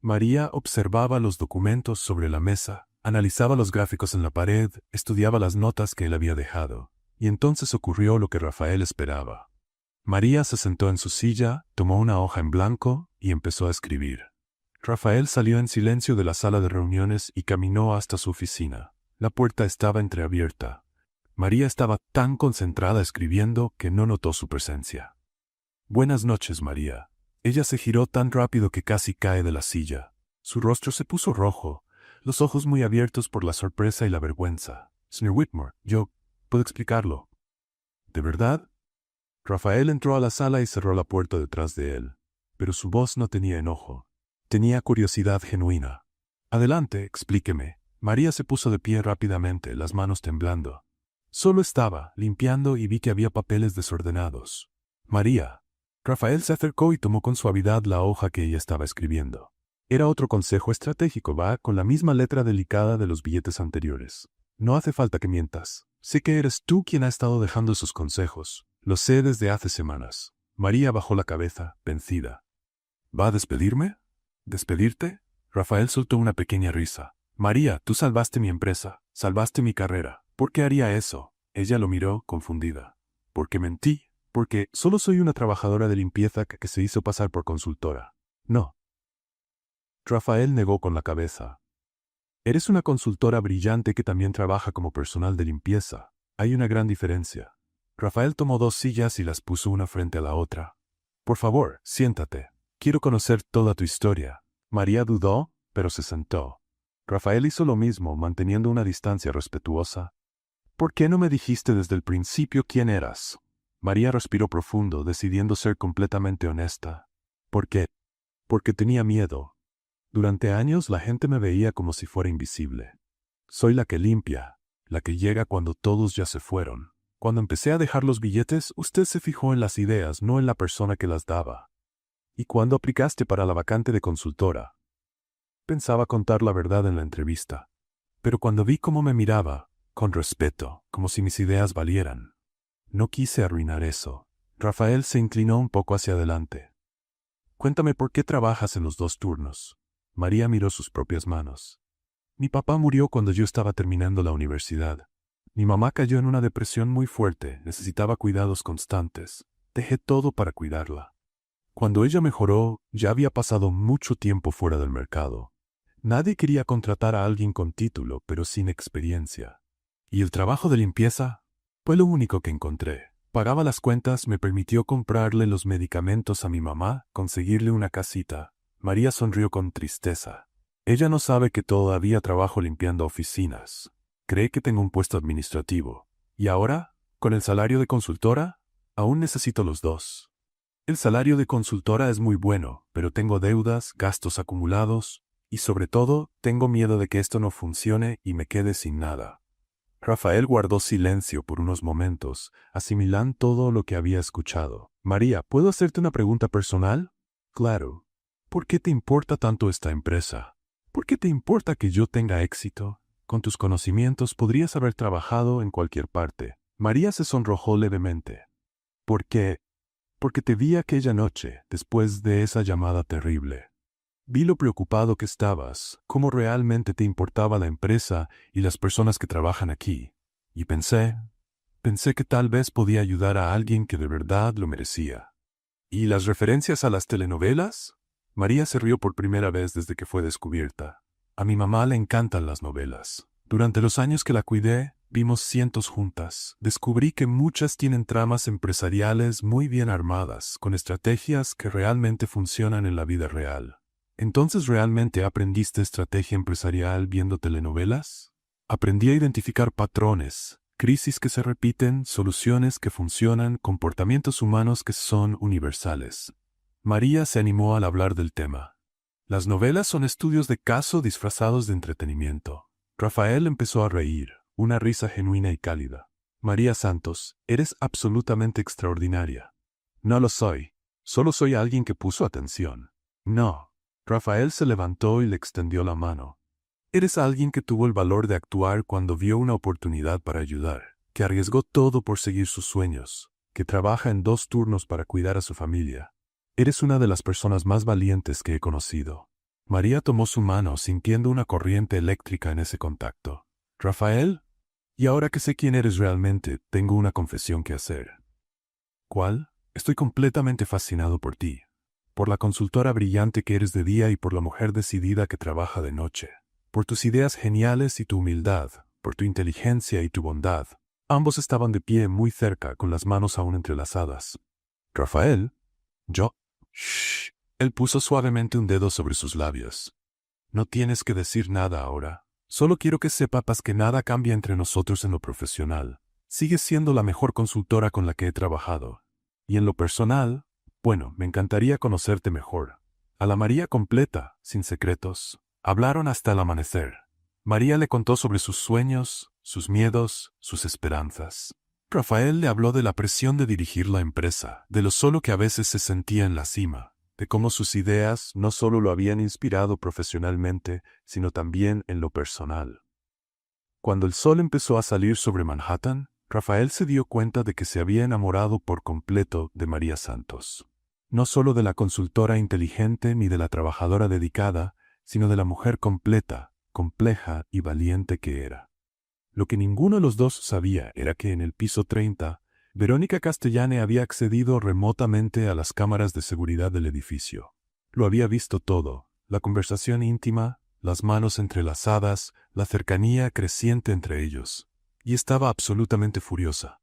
María observaba los documentos sobre la mesa, analizaba los gráficos en la pared, estudiaba las notas que él había dejado. Y entonces ocurrió lo que Rafael esperaba. María se sentó en su silla, tomó una hoja en blanco y empezó a escribir. Rafael salió en silencio de la sala de reuniones y caminó hasta su oficina. La puerta estaba entreabierta. María estaba tan concentrada escribiendo que no notó su presencia. «Buenas noches, María». Ella se giró tan rápido que casi cae de la silla. Su rostro se puso rojo, los ojos muy abiertos por la sorpresa y la vergüenza. «Señor Whitmore, yo puedo explicarlo». «¿De verdad?» Rafael entró a la sala y cerró la puerta detrás de él. Pero su voz no tenía enojo. Tenía curiosidad genuina. «Adelante, explíqueme». María se puso de pie rápidamente, las manos temblando. Solo estaba limpiando y vi que había papeles desordenados. «María». Rafael se acercó y tomó con suavidad la hoja que ella estaba escribiendo. Era otro consejo estratégico, va, con la misma letra delicada de los billetes anteriores. «No hace falta que mientas. Sé que eres tú quien ha estado dejando esos consejos. Lo sé desde hace semanas». María bajó la cabeza, vencida. «¿Va a despedirme?» «¿Despedirte?» Rafael soltó una pequeña risa. «María, tú salvaste mi empresa, salvaste mi carrera. ¿Por qué haría eso?» Ella lo miró, confundida. «Porque mentí. Porque solo soy una trabajadora de limpieza que se hizo pasar por consultora». «No». Rafael negó con la cabeza. Eres una consultora brillante que también trabaja como personal de limpieza. Hay una gran diferencia. Rafael tomó 2 sillas y las puso una frente a la otra. Por favor, siéntate. Quiero conocer toda tu historia. María dudó, pero se sentó. Rafael hizo lo mismo, manteniendo una distancia respetuosa. ¿Por qué no me dijiste desde el principio quién eras? María respiró profundo, decidiendo ser completamente honesta. ¿Por qué? Porque tenía miedo. Durante años la gente me veía como si fuera invisible. Soy la que limpia, la que llega cuando todos ya se fueron. Cuando empecé a dejar los billetes, usted se fijó en las ideas, no en la persona que las daba. ¿Y cuándo aplicaste para la vacante de consultora? Pensaba contar la verdad en la entrevista. Pero cuando vi cómo me miraba, con respeto, como si mis ideas valieran, no quise arruinar eso. Rafael se inclinó un poco hacia adelante. Cuéntame por qué trabajas en los 2 turnos. María miró sus propias manos. Mi papá murió cuando yo estaba terminando la universidad. Mi mamá cayó en una depresión muy fuerte, necesitaba cuidados constantes. Dejé todo para cuidarla. Cuando ella mejoró, ya había pasado mucho tiempo fuera del mercado. Nadie quería contratar a alguien con título, pero sin experiencia. ¿Y el trabajo de limpieza? Fue lo único que encontré. Pagaba las cuentas, me permitió comprarle los medicamentos a mi mamá, conseguirle una casita. María sonrió con tristeza. Ella no sabe que todavía trabajo limpiando oficinas. Cree que tengo un puesto administrativo. ¿Y ahora? ¿Con el salario de consultora? Aún necesito los 2. El salario de consultora es muy bueno, pero tengo deudas, gastos acumulados, y sobre todo, tengo miedo de que esto no funcione y me quede sin nada. Rafael guardó silencio por unos momentos, asimilando todo lo que había escuchado. María, ¿puedo hacerte una pregunta personal? Claro. ¿Por qué te importa tanto esta empresa? ¿Por qué te importa que yo tenga éxito? Con tus conocimientos podrías haber trabajado en cualquier parte. María se sonrojó levemente. ¿Por qué? Porque te vi aquella noche, después de esa llamada terrible. Vi lo preocupado que estabas, cómo realmente te importaba la empresa y las personas que trabajan aquí. Y pensé que tal vez podía ayudar a alguien que de verdad lo merecía. ¿Y las referencias a las telenovelas? María se rió por primera vez desde que fue descubierta. A mi mamá le encantan las novelas. Durante los años que la cuidé, vimos cientos juntas. Descubrí que muchas tienen tramas empresariales muy bien armadas, con estrategias que realmente funcionan en la vida real. ¿Entonces realmente aprendiste estrategia empresarial viendo telenovelas? Aprendí a identificar patrones, crisis que se repiten, soluciones que funcionan, comportamientos humanos que son universales. María se animó al hablar del tema. Las novelas son estudios de caso disfrazados de entretenimiento. Rafael empezó a reír, una risa genuina y cálida. María Santos, eres absolutamente extraordinaria. No lo soy. Solo soy alguien que puso atención. No. Rafael se levantó y le extendió la mano. Eres alguien que tuvo el valor de actuar cuando vio una oportunidad para ayudar, que arriesgó todo por seguir sus sueños, que trabaja en 2 turnos para cuidar a su familia. Eres una de las personas más valientes que he conocido. María tomó su mano sintiendo una corriente eléctrica en ese contacto. Rafael, y ahora que sé quién eres realmente, tengo una confesión que hacer. ¿Cuál? Estoy completamente fascinado por ti. Por la consultora brillante que eres de día y por la mujer decidida que trabaja de noche. Por tus ideas geniales y tu humildad, por tu inteligencia y tu bondad. Ambos estaban de pie muy cerca, con las manos aún entrelazadas. Rafael, yo... Shh. Él puso suavemente un dedo sobre sus labios. No tienes que decir nada ahora. Solo quiero que sepas que nada cambia entre nosotros en lo profesional. Sigues siendo la mejor consultora con la que he trabajado. Y en lo personal... Bueno, me encantaría conocerte mejor. A la María completa, sin secretos. Hablaron hasta el amanecer. María le contó sobre sus sueños, sus miedos, sus esperanzas. Rafael le habló de la presión de dirigir la empresa, de lo solo que a veces se sentía en la cima, de cómo sus ideas no solo lo habían inspirado profesionalmente, sino también en lo personal. Cuando el sol empezó a salir sobre Manhattan, Rafael se dio cuenta de que se había enamorado por completo de María Santos. No solo de la consultora inteligente ni de la trabajadora dedicada, sino de la mujer completa, compleja y valiente que era. Lo que ninguno de los dos sabía era que en el piso 30, Verónica Castellane había accedido remotamente a las cámaras de seguridad del edificio. Lo había visto todo, la conversación íntima, las manos entrelazadas, la cercanía creciente entre ellos. Y estaba absolutamente furiosa.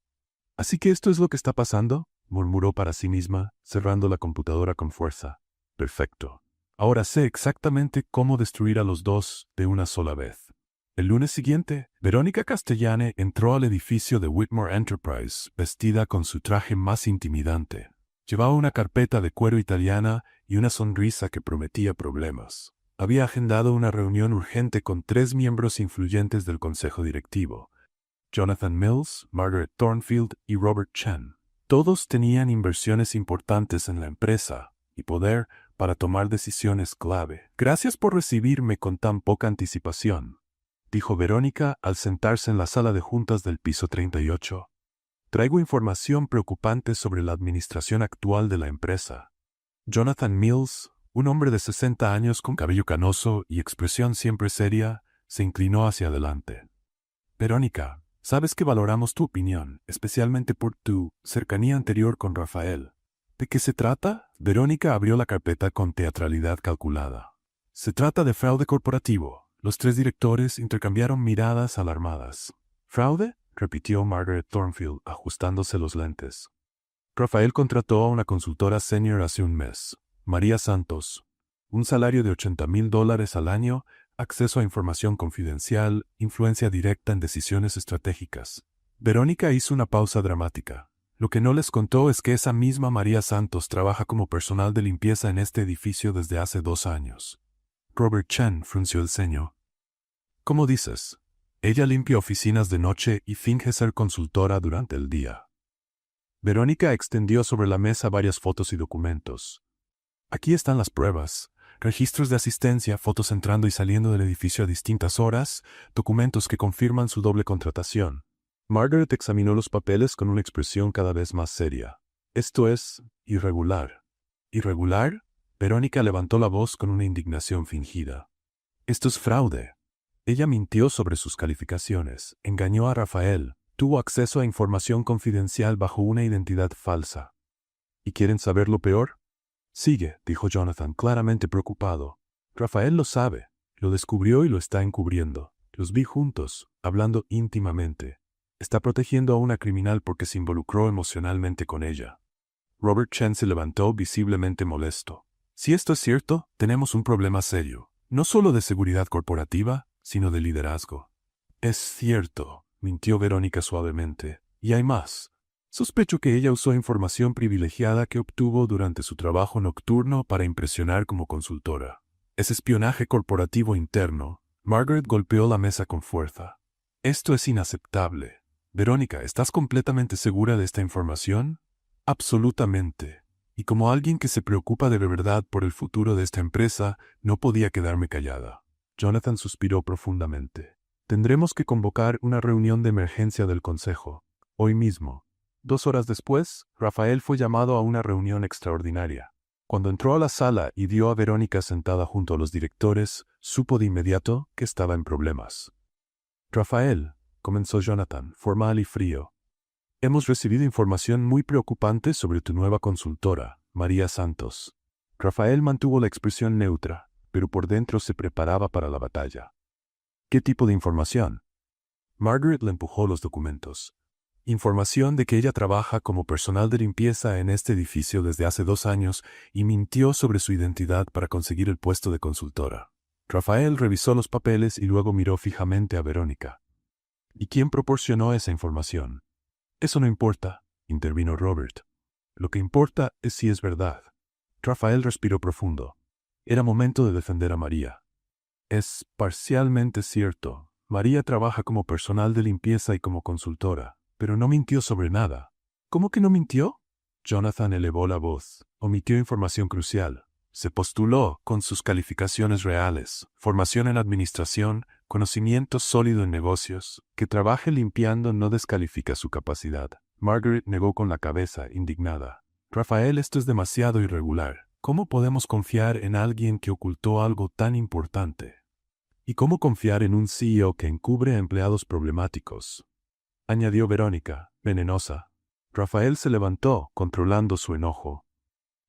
«¿Así que esto es lo que está pasando?», murmuró para sí misma, cerrando la computadora con fuerza. «Perfecto. Ahora sé exactamente cómo destruir a los dos de una sola vez». El lunes siguiente, Verónica Castellane entró al edificio de Whitmore Enterprise vestida con su traje más intimidante. Llevaba una carpeta de cuero italiana y una sonrisa que prometía problemas. Había agendado una reunión urgente con 3 miembros influyentes del consejo directivo: Jonathan Mills, Margaret Thornfield y Robert Chen. Todos tenían inversiones importantes en la empresa y poder para tomar decisiones clave. «Gracias por recibirme con tan poca anticipación», dijo Verónica al sentarse en la sala de juntas del piso 38. «Traigo información preocupante sobre la administración actual de la empresa». Jonathan Mills, un hombre de 60 años con cabello canoso y expresión siempre seria, se inclinó hacia adelante. «Verónica, sabes que valoramos tu opinión, especialmente por tu cercanía anterior con Rafael». «¿De qué se trata?». Verónica abrió la carpeta con teatralidad calculada. «Se trata de fraude corporativo». Los 3 directores intercambiaron miradas alarmadas. «¿Fraude?», repitió Margaret Thornfield, ajustándose los lentes. «Rafael contrató a una consultora senior hace un mes, María Santos. Un salario de $80,000 al año, acceso a información confidencial, influencia directa en decisiones estratégicas». Verónica hizo una pausa dramática. Lo que no les contó es que esa misma María Santos trabaja como personal de limpieza en este edificio desde hace 2 años. Robert Chen frunció el ceño. «¿Cómo dices?». «Ella limpia oficinas de noche y finge ser consultora durante el día». Verónica extendió sobre la mesa varias fotos y documentos. «Aquí están las pruebas. Registros de asistencia, fotos entrando y saliendo del edificio a distintas horas, documentos que confirman su doble contratación». Margaret examinó los papeles con una expresión cada vez más seria. «Esto es irregular». «¿Irregular?». Verónica levantó la voz con una indignación fingida. «Esto es fraude». Ella mintió sobre sus calificaciones, engañó a Rafael, tuvo acceso a información confidencial bajo una identidad falsa. ¿Y quieren saber lo peor? «Sigue», dijo Jonathan, claramente preocupado. «Rafael lo sabe, lo descubrió y lo está encubriendo. Los vi juntos, hablando íntimamente. Está protegiendo a una criminal porque se involucró emocionalmente con ella». Robert Chen se levantó visiblemente molesto. «Si esto es cierto, tenemos un problema serio, no solo de seguridad corporativa, sino de liderazgo». «Es cierto», mintió Verónica suavemente, «y hay más. Sospecho que ella usó información privilegiada que obtuvo durante su trabajo nocturno para impresionar como consultora. Es espionaje corporativo interno». Margaret golpeó la mesa con fuerza. «Esto es inaceptable». «Verónica, ¿estás completamente segura de esta información?». «Absolutamente. Y como alguien que se preocupa de verdad por el futuro de esta empresa, no podía quedarme callada». Jonathan suspiró profundamente. «Tendremos que convocar una reunión de emergencia del consejo, hoy mismo». 2 horas después, Rafael fue llamado a una reunión extraordinaria. Cuando entró a la sala y vio a Verónica sentada junto a los directores, supo de inmediato que estaba en problemas. «Rafael», comenzó Jonathan, formal y frío, «hemos recibido información muy preocupante sobre tu nueva consultora, María Santos». Rafael mantuvo la expresión neutra, pero por dentro se preparaba para la batalla. «¿Qué tipo de información?». Margaret le empujó los documentos. «Información de que ella trabaja como personal de limpieza en este edificio desde hace 2 años y mintió sobre su identidad para conseguir el puesto de consultora». Rafael revisó los papeles y luego miró fijamente a Verónica. «¿Y quién proporcionó esa información?». «Eso no importa», intervino Robert. «Lo que importa es si es verdad». Rafael respiró profundo. Era momento de defender a María. «Es parcialmente cierto. María trabaja como personal de limpieza y como consultora, pero no mintió sobre nada». «¿Cómo que no mintió?». Jonathan elevó la voz. «Omitió información crucial. Se postuló con sus calificaciones reales, formación en administración, conocimiento sólido en negocios. Que trabaje limpiando no descalifica su capacidad». Margaret negó con la cabeza, indignada. «Rafael, esto es demasiado irregular. ¿Cómo podemos confiar en alguien que ocultó algo tan importante? ¿Y cómo confiar en un CEO que encubre a empleados problemáticos?», añadió Verónica, venenosa. Rafael se levantó, controlando su enojo.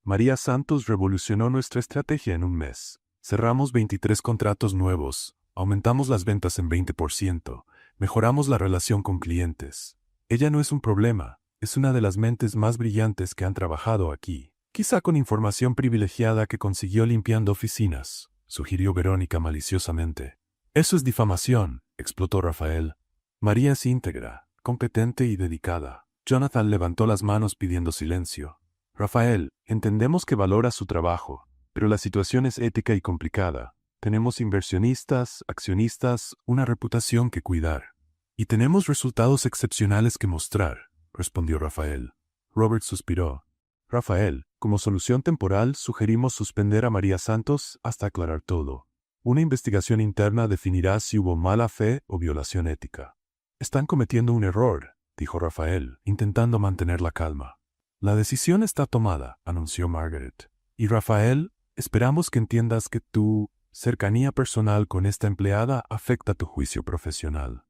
«María Santos revolucionó nuestra estrategia en un mes. Cerramos 23 contratos nuevos, aumentamos las ventas en 20%, mejoramos la relación con clientes. Ella no es un problema, es una de las mentes más brillantes que han trabajado aquí. Quizá con información privilegiada que consiguió limpiando oficinas, sugirió Verónica maliciosamente. Eso es difamación, explotó Rafael. María es íntegra, competente y dedicada. Jonathan levantó las manos pidiendo silencio. Rafael, entendemos que valora su trabajo, pero la situación es ética y complicada. Tenemos inversionistas, accionistas, una reputación que cuidar. Y tenemos resultados excepcionales que mostrar, respondió Rafael. Robert suspiró. Rafael, como solución temporal, sugerimos suspender a María Santos hasta aclarar todo. Una investigación interna definirá si hubo mala fe o violación ética. Están cometiendo un error, dijo Rafael, intentando mantener la calma. La decisión está tomada, anunció Margaret. Y Rafael, esperamos que entiendas que tu cercanía personal con esta empleada afecta tu juicio profesional.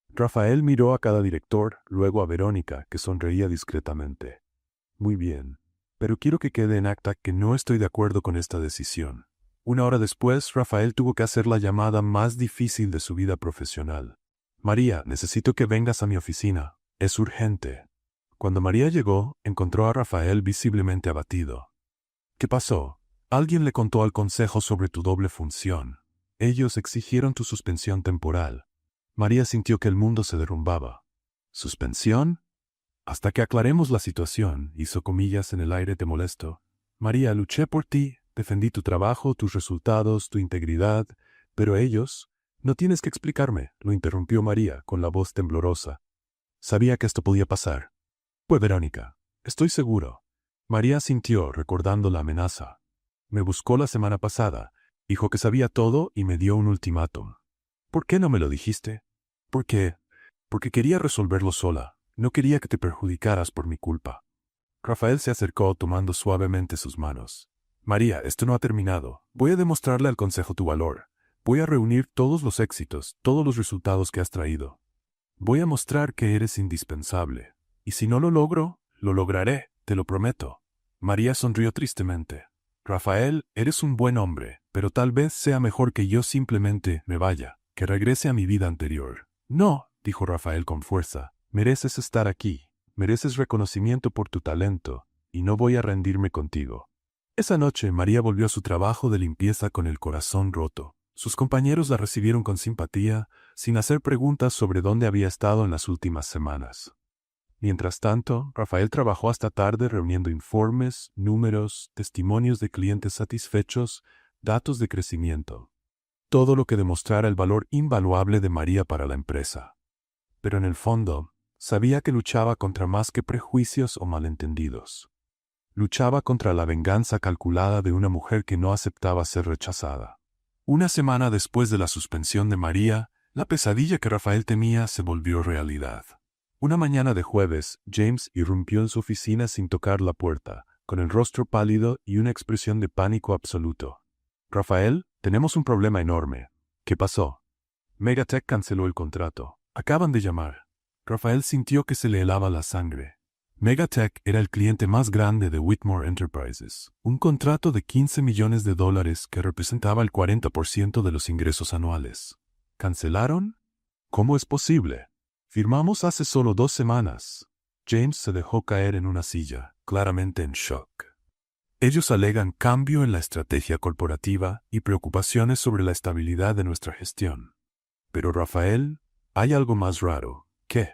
Rafael miró a cada director, luego a Verónica, que sonreía discretamente. Muy bien, pero quiero que quede en acta que no estoy de acuerdo con esta decisión. Una hora después, Rafael tuvo que hacer la llamada más difícil de su vida profesional. María, necesito que vengas a mi oficina. Es urgente. Cuando María llegó, encontró a Rafael visiblemente abatido. ¿Qué pasó? Alguien le contó al consejo sobre tu doble función. Ellos exigieron tu suspensión temporal. María sintió que el mundo se derrumbaba. ¿Suspensión? Hasta que aclaremos la situación, hizo comillas en el aire de molesto. María, luché por ti, defendí tu trabajo, tus resultados, tu integridad, pero ellos... No tienes que explicarme, lo interrumpió María con la voz temblorosa. Sabía que esto podía pasar. Fue Verónica. Estoy seguro. María asintió, recordando la amenaza. Me buscó la semana pasada, dijo que sabía todo y me dio un ultimátum. ¿Por qué no me lo dijiste? Porque quería resolverlo sola. No quería que te perjudicaras por mi culpa. Rafael se acercó tomando suavemente sus manos. María, esto no ha terminado. Voy a demostrarle al consejo tu valor. Voy a reunir todos los éxitos, todos los resultados que has traído. Voy a mostrar que eres indispensable. Y si no lo logro, lo lograré, te lo prometo. María sonrió tristemente. Rafael, eres un buen hombre, pero tal vez sea mejor que yo simplemente me vaya, que regrese a mi vida anterior. No, dijo Rafael con fuerza. Mereces estar aquí, mereces reconocimiento por tu talento, y no voy a rendirme contigo. Esa noche María volvió a su trabajo de limpieza con el corazón roto. Sus compañeros la recibieron con simpatía, sin hacer preguntas sobre dónde había estado en las últimas semanas. Mientras tanto, Rafael trabajó hasta tarde reuniendo informes, números, testimonios de clientes satisfechos, datos de crecimiento. Todo lo que demostrara el valor invaluable de María para la empresa. Pero en el fondo, sabía que luchaba contra más que prejuicios o malentendidos. Luchaba contra la venganza calculada de una mujer que no aceptaba ser rechazada. Una semana después de la suspensión de María, la pesadilla que Rafael temía se volvió realidad. Una mañana de jueves, James irrumpió en su oficina sin tocar la puerta, con el rostro pálido y una expresión de pánico absoluto. «Rafael, tenemos un problema enorme». «¿Qué pasó?» «Megatech canceló el contrato. Acaban de llamar». Rafael sintió que se le helaba la sangre. Megatech era el cliente más grande de Whitmore Enterprises, un contrato de $15 millones que representaba el 40% de los ingresos anuales. ¿Cancelaron? ¿Cómo es posible? Firmamos hace solo 2 semanas. James se dejó caer en una silla, claramente en shock. Ellos alegan cambio en la estrategia corporativa y preocupaciones sobre la estabilidad de nuestra gestión. Pero Rafael, hay algo más raro. ¿Qué?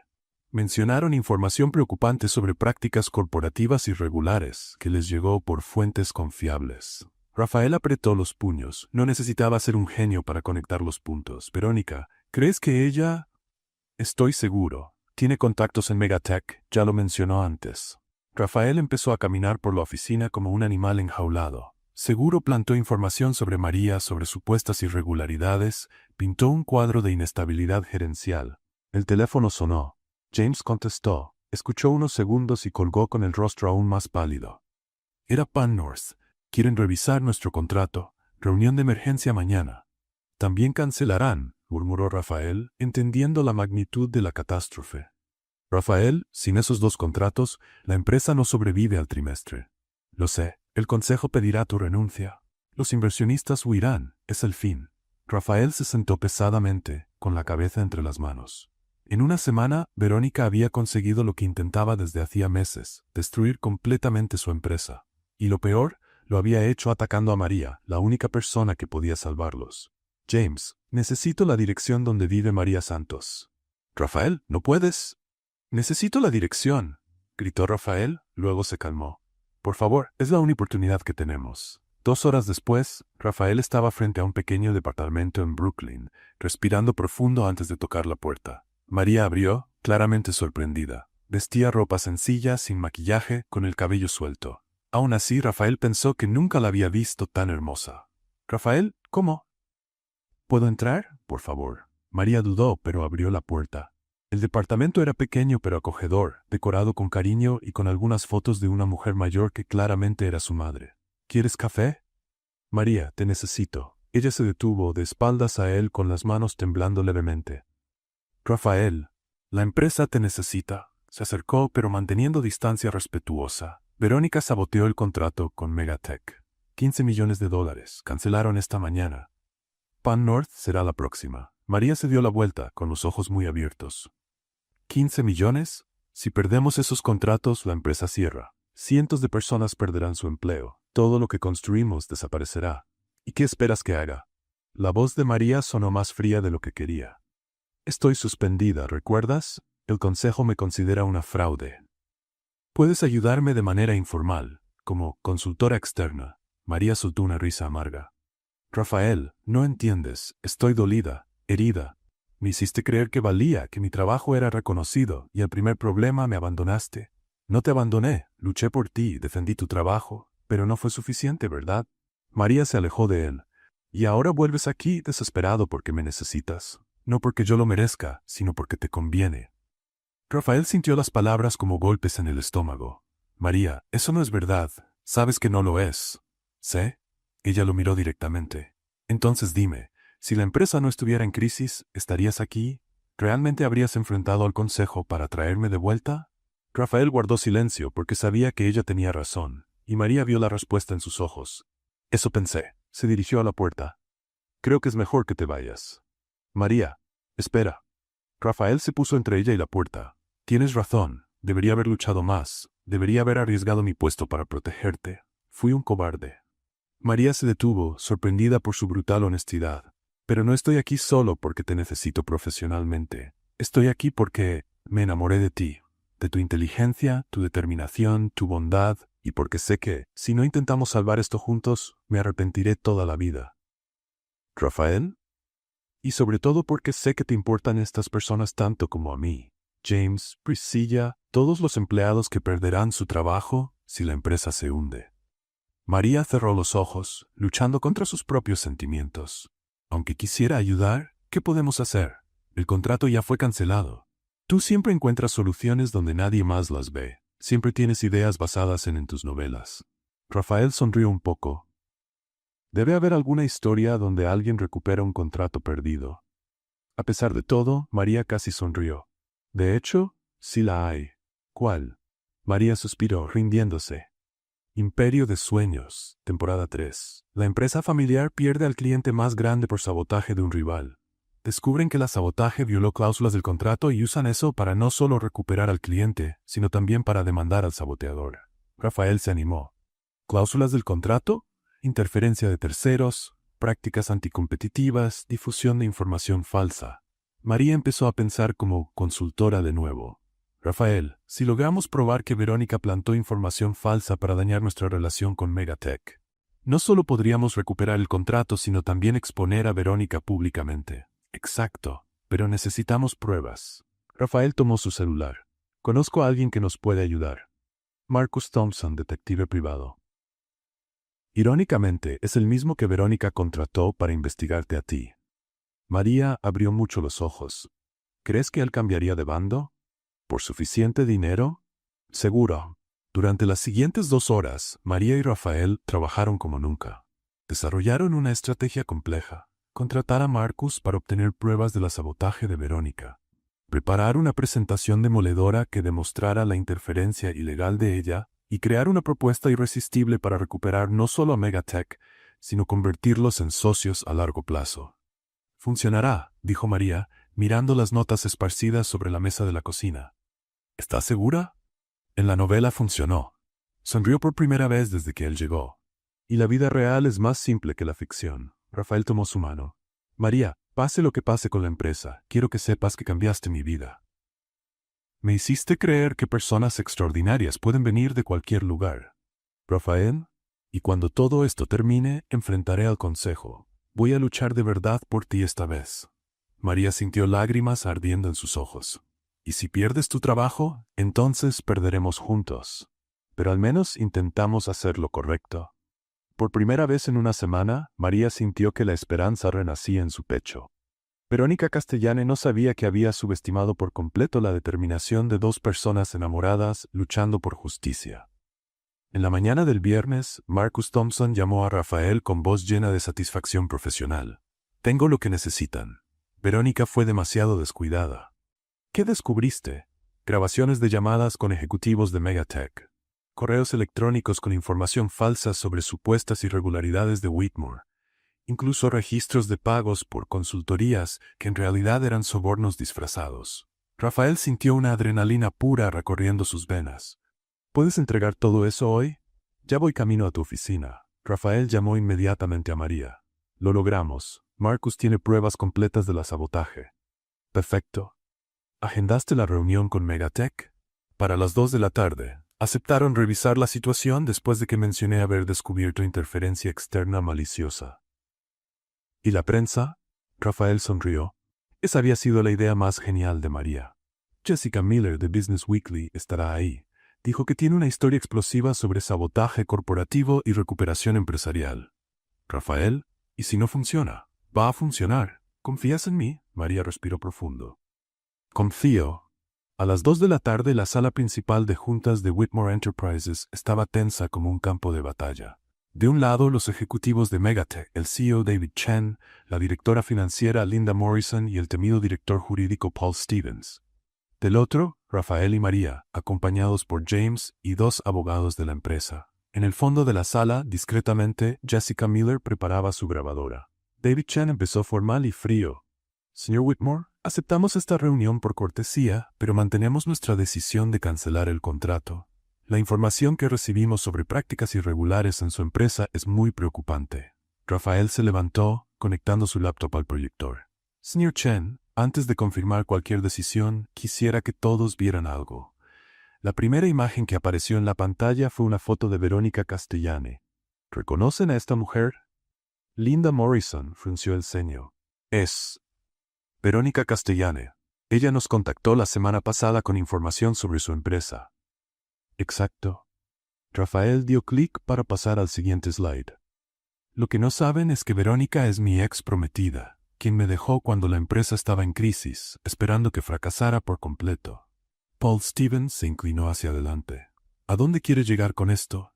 Mencionaron información preocupante sobre prácticas corporativas irregulares que les llegó por fuentes confiables. Rafael apretó los puños. No necesitaba ser un genio para conectar los puntos. Verónica, ¿crees que ella...? Estoy seguro. Tiene contactos en Megatech, ya lo mencionó antes. Rafael empezó a caminar por la oficina como un animal enjaulado. Seguro plantó información sobre María, sobre supuestas irregularidades, pintó un cuadro de inestabilidad gerencial. El teléfono sonó. James contestó, escuchó unos segundos y colgó con el rostro aún más pálido. Era Pan North. Quieren revisar nuestro contrato. Reunión de emergencia mañana. También cancelarán, murmuró Rafael, entendiendo la magnitud de la catástrofe. Rafael, sin esos 2 contratos, la empresa no sobrevive al trimestre. Lo sé, el consejo pedirá tu renuncia. Los inversionistas huirán, es el fin. Rafael se sentó pesadamente, con la cabeza entre las manos. En una semana, Verónica había conseguido lo que intentaba desde hacía meses, destruir completamente su empresa. Y lo peor, lo había hecho atacando a María, la única persona que podía salvarlos. James, necesito la dirección donde vive María Santos. Rafael, ¿no puedes? Necesito la dirección, gritó Rafael, luego se calmó. Por favor, es la única oportunidad que tenemos. 2 horas después, Rafael estaba frente a un pequeño departamento en Brooklyn, respirando profundo antes de tocar la puerta. María abrió, claramente sorprendida. Vestía ropa sencilla, sin maquillaje, con el cabello suelto. Aún así, Rafael pensó que nunca la había visto tan hermosa. Rafael, ¿cómo? ¿Puedo entrar? Por favor. María dudó, pero abrió la puerta. El departamento era pequeño pero acogedor, decorado con cariño y con algunas fotos de una mujer mayor que claramente era su madre. ¿Quieres café? María, te necesito. Ella se detuvo, de espaldas a él, con las manos temblando levemente. Rafael, la empresa te necesita. Se acercó, pero manteniendo distancia respetuosa. Verónica saboteó el contrato con Megatech. $15 millones. Cancelaron esta mañana. Pan North será la próxima. María se dio la vuelta, con los ojos muy abiertos. ¿15 millones? Si perdemos esos contratos, la empresa cierra. Cientos de personas perderán su empleo. Todo lo que construimos desaparecerá. ¿Y qué esperas que haga? La voz de María sonó más fría de lo que quería. Estoy suspendida, ¿recuerdas? El consejo me considera una fraude. Puedes ayudarme de manera informal, como consultora externa. María soltó una risa amarga. Rafael, no entiendes, estoy dolida, herida. Me hiciste creer que valía, que mi trabajo era reconocido, y al primer problema me abandonaste. No te abandoné, luché por ti, defendí tu trabajo, pero no fue suficiente, ¿verdad? María se alejó de él. Y ahora vuelves aquí desesperado porque me necesitas. No porque yo lo merezca, sino porque te conviene. Rafael sintió las palabras como golpes en el estómago. María, eso no es verdad. Sabes que no lo es. ¿Sé? Ella lo miró directamente. Entonces dime, si la empresa no estuviera en crisis, ¿estarías aquí? ¿Realmente habrías enfrentado al consejo para traerme de vuelta? Rafael guardó silencio porque sabía que ella tenía razón, y María vio la respuesta en sus ojos. Eso pensé. Se dirigió a la puerta. Creo que es mejor que te vayas. María, espera. Rafael se puso entre ella y la puerta. Tienes razón, debería haber luchado más, debería haber arriesgado mi puesto para protegerte. Fui un cobarde. María se detuvo, sorprendida por su brutal honestidad. Pero no estoy aquí solo porque te necesito profesionalmente. Estoy aquí porque me enamoré de ti, de tu inteligencia, tu determinación, tu bondad, y porque sé que, si no intentamos salvar esto juntos, me arrepentiré toda la vida. ¿Rafael? Y sobre todo porque sé que te importan estas personas tanto como a mí. James, Priscilla, todos los empleados que perderán su trabajo si la empresa se hunde. María cerró los ojos, luchando contra sus propios sentimientos. Aunque quisiera ayudar, ¿qué podemos hacer? El contrato ya fue cancelado. Tú siempre encuentras soluciones donde nadie más las ve. Siempre tienes ideas basadas en tus novelas. Rafael sonrió un poco. Debe haber alguna historia donde alguien recupera un contrato perdido. A pesar de todo, María casi sonrió. De hecho, sí la hay. ¿Cuál? María suspiró, rindiéndose. Imperio de Sueños, temporada 3. La empresa familiar pierde al cliente más grande por sabotaje de un rival. Descubren que el sabotaje violó cláusulas del contrato y usan eso para no solo recuperar al cliente, sino también para demandar al saboteador. Rafael se animó. ¿Cláusulas del contrato? Interferencia de terceros, prácticas anticompetitivas, difusión de información falsa. María empezó a pensar como consultora de nuevo. Rafael, si logramos probar que Verónica plantó información falsa para dañar nuestra relación con Megatech, no solo podríamos recuperar el contrato, sino también exponer a Verónica públicamente. Exacto, pero necesitamos pruebas. Rafael tomó su celular. Conozco a alguien que nos puede ayudar. Marcus Thompson, detective privado. Irónicamente, es el mismo que Verónica contrató para investigarte a ti. María abrió mucho los ojos. ¿Crees que él cambiaría de bando? ¿Por suficiente dinero? Seguro. Durante las siguientes 2 horas, María y Rafael trabajaron como nunca. Desarrollaron una estrategia compleja. Contratar a Marcus para obtener pruebas del sabotaje de Verónica. Preparar una presentación demoledora que demostrara la interferencia ilegal de ella y crear una propuesta irresistible para recuperar no solo a Megatech, sino convertirlos en socios a largo plazo. Funcionará, dijo María, mirando las notas esparcidas sobre la mesa de la cocina. ¿Estás segura? En la novela funcionó. Sonrió por primera vez desde que él llegó. Y la vida real es más simple que la ficción. Rafael tomó su mano. María, pase lo que pase con la empresa, quiero que sepas que cambiaste mi vida. Me hiciste creer que personas extraordinarias pueden venir de cualquier lugar. Rafael, y cuando todo esto termine, enfrentaré al consejo. Voy a luchar de verdad por ti esta vez. María sintió lágrimas ardiendo en sus ojos. Y si pierdes tu trabajo, entonces perderemos juntos. Pero al menos intentamos hacer lo correcto. Por primera vez en una semana, María sintió que la esperanza renacía en su pecho. Verónica Castellane no sabía que había subestimado por completo la determinación de dos personas enamoradas luchando por justicia. En la mañana del viernes, Marcus Thompson llamó a Rafael con voz llena de satisfacción profesional. Tengo lo que necesitan. Verónica fue demasiado descuidada. ¿Qué descubriste? Grabaciones de llamadas con ejecutivos de Megatech. Correos electrónicos con información falsa sobre supuestas irregularidades de Whitmore. Incluso registros de pagos por consultorías que en realidad eran sobornos disfrazados. Rafael sintió una adrenalina pura recorriendo sus venas. ¿Puedes entregar todo eso hoy? Ya voy camino a tu oficina. Rafael llamó inmediatamente a María. Lo logramos. Marcus tiene pruebas completas del sabotaje. Perfecto. ¿Agendaste la reunión con Megatech? Para las 2 de la tarde. Aceptaron revisar la situación después de que mencioné haber descubierto interferencia externa maliciosa. ¿Y la prensa? Rafael sonrió. Esa había sido la idea más genial de María. Jessica Miller de Business Weekly estará ahí. Dijo que tiene una historia explosiva sobre sabotaje corporativo y recuperación empresarial. Rafael, ¿y si no funciona? Va a funcionar. ¿Confías en mí? María respiró profundo. Confío. A las 2 de la tarde la sala principal de juntas de Whitmore Enterprises estaba tensa como un campo de batalla. De un lado, los ejecutivos de Megatech, el CEO David Chen, la directora financiera Linda Morrison y el temido director jurídico Paul Stevens. Del otro, Rafael y María, acompañados por James y 2 abogados de la empresa. En el fondo de la sala, discretamente, Jessica Miller preparaba su grabadora. David Chen empezó formal y frío. Señor Whitmore, aceptamos esta reunión por cortesía, pero mantenemos nuestra decisión de cancelar el contrato. La información que recibimos sobre prácticas irregulares en su empresa es muy preocupante. Rafael se levantó, conectando su laptop al proyector. Señor Chen, antes de confirmar cualquier decisión, quisiera que todos vieran algo. La primera imagen que apareció en la pantalla fue una foto de Verónica Castellane. ¿Reconocen a esta mujer? Linda Morrison frunció el ceño. Es Verónica Castellane. Ella nos contactó la semana pasada con información sobre su empresa. Exacto. Rafael dio clic para pasar al siguiente slide. Lo que no saben es que Verónica es mi ex prometida, quien me dejó cuando la empresa estaba en crisis, esperando que fracasara por completo. Paul Stevens se inclinó hacia adelante. ¿A dónde quiere llegar con esto?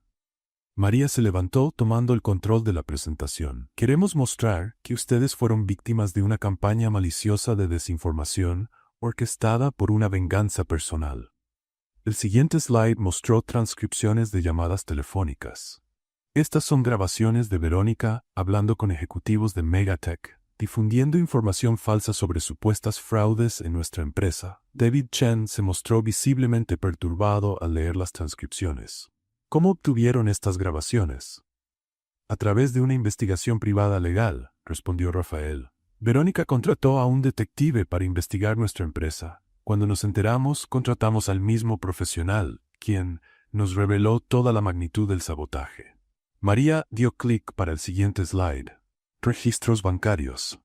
María se levantó tomando el control de la presentación. Queremos mostrar que ustedes fueron víctimas de una campaña maliciosa de desinformación orquestada por una venganza personal. El siguiente slide mostró transcripciones de llamadas telefónicas. Estas son grabaciones de Verónica hablando con ejecutivos de Megatech, difundiendo información falsa sobre supuestas fraudes en nuestra empresa. David Chen se mostró visiblemente perturbado al leer las transcripciones. ¿Cómo obtuvieron estas grabaciones? A través de una investigación privada legal, respondió Rafael. Verónica contrató a un detective para investigar nuestra empresa. Cuando nos enteramos, contratamos al mismo profesional, quien nos reveló toda la magnitud del sabotaje. María dio clic para el siguiente slide. Registros bancarios.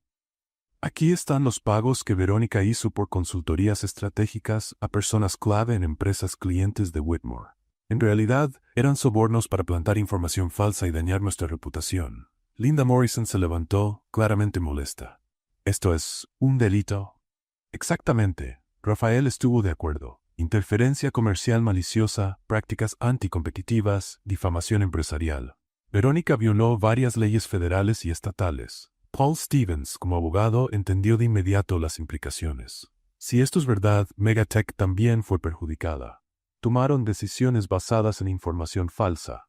Aquí están los pagos que Verónica hizo por consultorías estratégicas a personas clave en empresas clientes de Whitmore. En realidad, eran sobornos para plantar información falsa y dañar nuestra reputación. Linda Morrison se levantó, claramente molesta. ¿Esto es un delito? Exactamente. Rafael estuvo de acuerdo. Interferencia comercial maliciosa, prácticas anticompetitivas, difamación empresarial. Verónica violó varias leyes federales y estatales. Paul Stevens, como abogado, entendió de inmediato las implicaciones. Si esto es verdad, Megatech también fue perjudicada. Tomaron decisiones basadas en información falsa.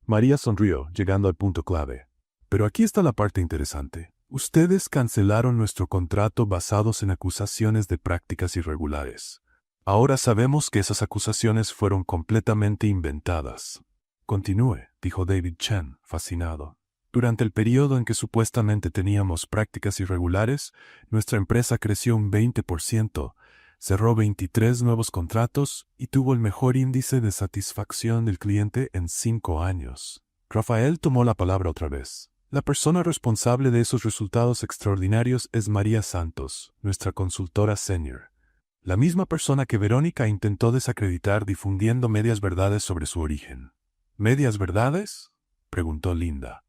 María sonrió, llegando al punto clave. Pero aquí está la parte interesante. Ustedes cancelaron nuestro contrato basados en acusaciones de prácticas irregulares. Ahora sabemos que esas acusaciones fueron completamente inventadas. Continúe, dijo David Chen, fascinado. Durante el periodo en que supuestamente teníamos prácticas irregulares, nuestra empresa creció un 20%, cerró 23 nuevos contratos y tuvo el mejor índice de satisfacción del cliente en 5 años. Rafael tomó la palabra otra vez. La persona responsable de esos resultados extraordinarios es María Santos, nuestra consultora senior. La misma persona que Verónica intentó desacreditar difundiendo medias verdades sobre su origen. ¿Medias verdades?, preguntó Linda.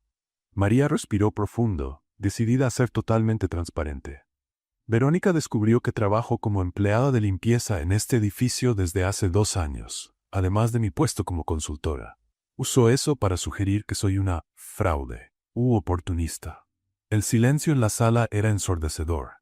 María respiró profundo, decidida a ser totalmente transparente. Verónica descubrió que trabajo como empleada de limpieza en este edificio desde hace 2 años, además de mi puesto como consultora. Usó eso para sugerir que soy una fraude u oportunista. El silencio en la sala era ensordecedor.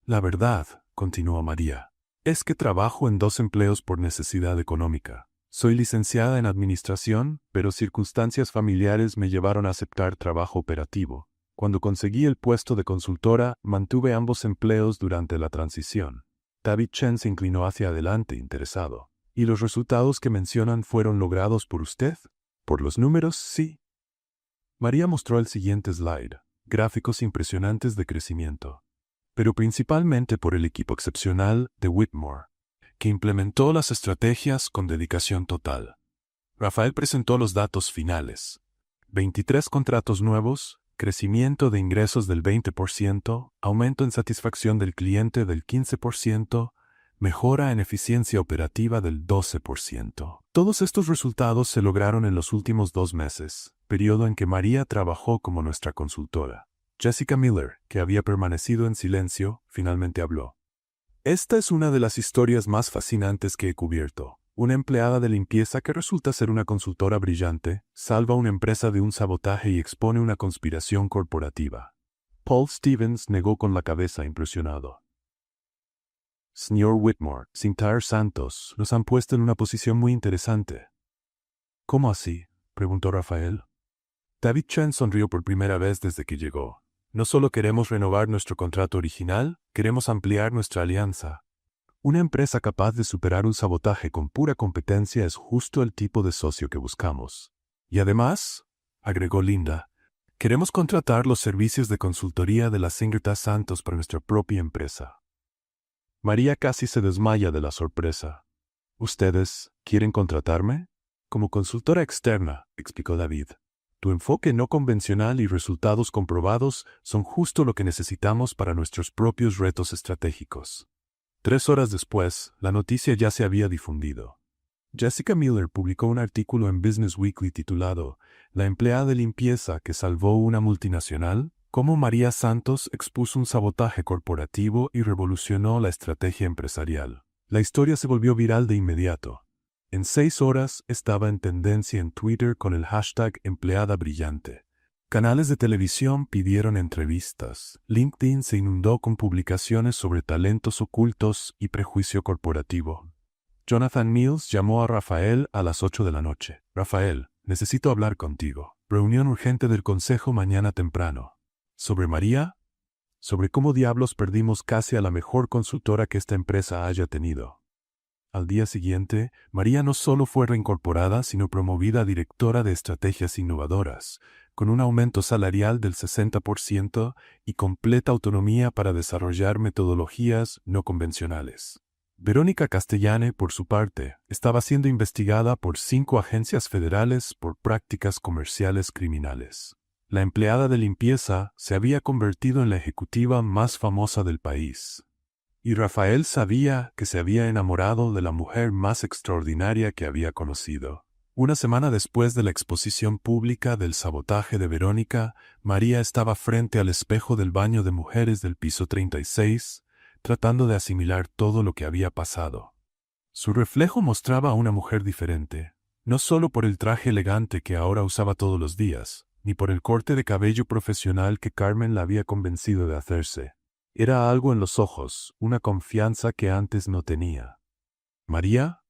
La verdad, continuó María, es que trabajo en 2 empleos por necesidad económica. Soy licenciada en administración, pero circunstancias familiares me llevaron a aceptar trabajo operativo. Cuando conseguí el puesto de consultora, mantuve ambos empleos durante la transición. David Chen se inclinó hacia adelante, interesado. ¿Y los resultados que mencionan fueron logrados por usted? Por los números, sí. María mostró el siguiente slide, gráficos impresionantes de crecimiento, pero principalmente por el equipo excepcional de Whitmore, que implementó las estrategias con dedicación total. Rafael presentó los datos finales. 23 contratos nuevos, crecimiento de ingresos del 20%, aumento en satisfacción del cliente del 15%, mejora en eficiencia operativa del 12%. Todos estos resultados se lograron en los últimos 2 meses, periodo en que María trabajó como nuestra consultora. Jessica Miller, que había permanecido en silencio, finalmente habló. Esta es una de las historias más fascinantes que he cubierto. Una empleada de limpieza que resulta ser una consultora brillante, salva a una empresa de un sabotaje y expone una conspiración corporativa. Paul Stevens negó con la cabeza impresionado. Señor Whitmore, Sinclair Santos, nos han puesto en una posición muy interesante. ¿Cómo así?, preguntó Rafael. David Chen sonrió por primera vez desde que llegó. No solo queremos renovar nuestro contrato original, queremos ampliar nuestra alianza. Una empresa capaz de superar un sabotaje con pura competencia es justo el tipo de socio que buscamos. Y además, agregó Linda, queremos contratar los servicios de consultoría de la Sinclair Santos para nuestra propia empresa. María casi se desmaya de la sorpresa. ¿Ustedes quieren contratarme? Como consultora externa, explicó David. Tu enfoque no convencional y resultados comprobados son justo lo que necesitamos para nuestros propios retos estratégicos. 3 horas después, la noticia ya se había difundido. Jessica Miller publicó un artículo en Business Weekly titulado «La empleada de limpieza que salvó una multinacional, cómo María Santos expuso un sabotaje corporativo y revolucionó la estrategia empresarial». La historia se volvió viral de inmediato. En 6 horas estaba en tendencia en Twitter con el hashtag empleada brillante. Canales de televisión pidieron entrevistas. LinkedIn se inundó con publicaciones sobre talentos ocultos y prejuicio corporativo. Jonathan Mills llamó a Rafael a las 8 de la noche. Rafael, necesito hablar contigo. Reunión urgente del consejo mañana temprano. ¿Sobre María? Sobre cómo diablos perdimos casi a la mejor consultora que esta empresa haya tenido. Al día siguiente, María no solo fue reincorporada, sino promovida a directora de estrategias innovadoras, con un aumento salarial del 60% y completa autonomía para desarrollar metodologías no convencionales. Verónica Castellane, por su parte, estaba siendo investigada por 5 agencias federales por prácticas comerciales criminales. La empleada de limpieza se había convertido en la ejecutiva más famosa del país. Y Rafael sabía que se había enamorado de la mujer más extraordinaria que había conocido. Una semana después de la exposición pública del sabotaje de Verónica, María estaba frente al espejo del baño de mujeres del piso 36, tratando de asimilar todo lo que había pasado. Su reflejo mostraba a una mujer diferente, no solo por el traje elegante que ahora usaba todos los días, ni por el corte de cabello profesional que Carmen la había convencido de hacerse. Era algo en los ojos, una confianza que antes no tenía. «¿María?»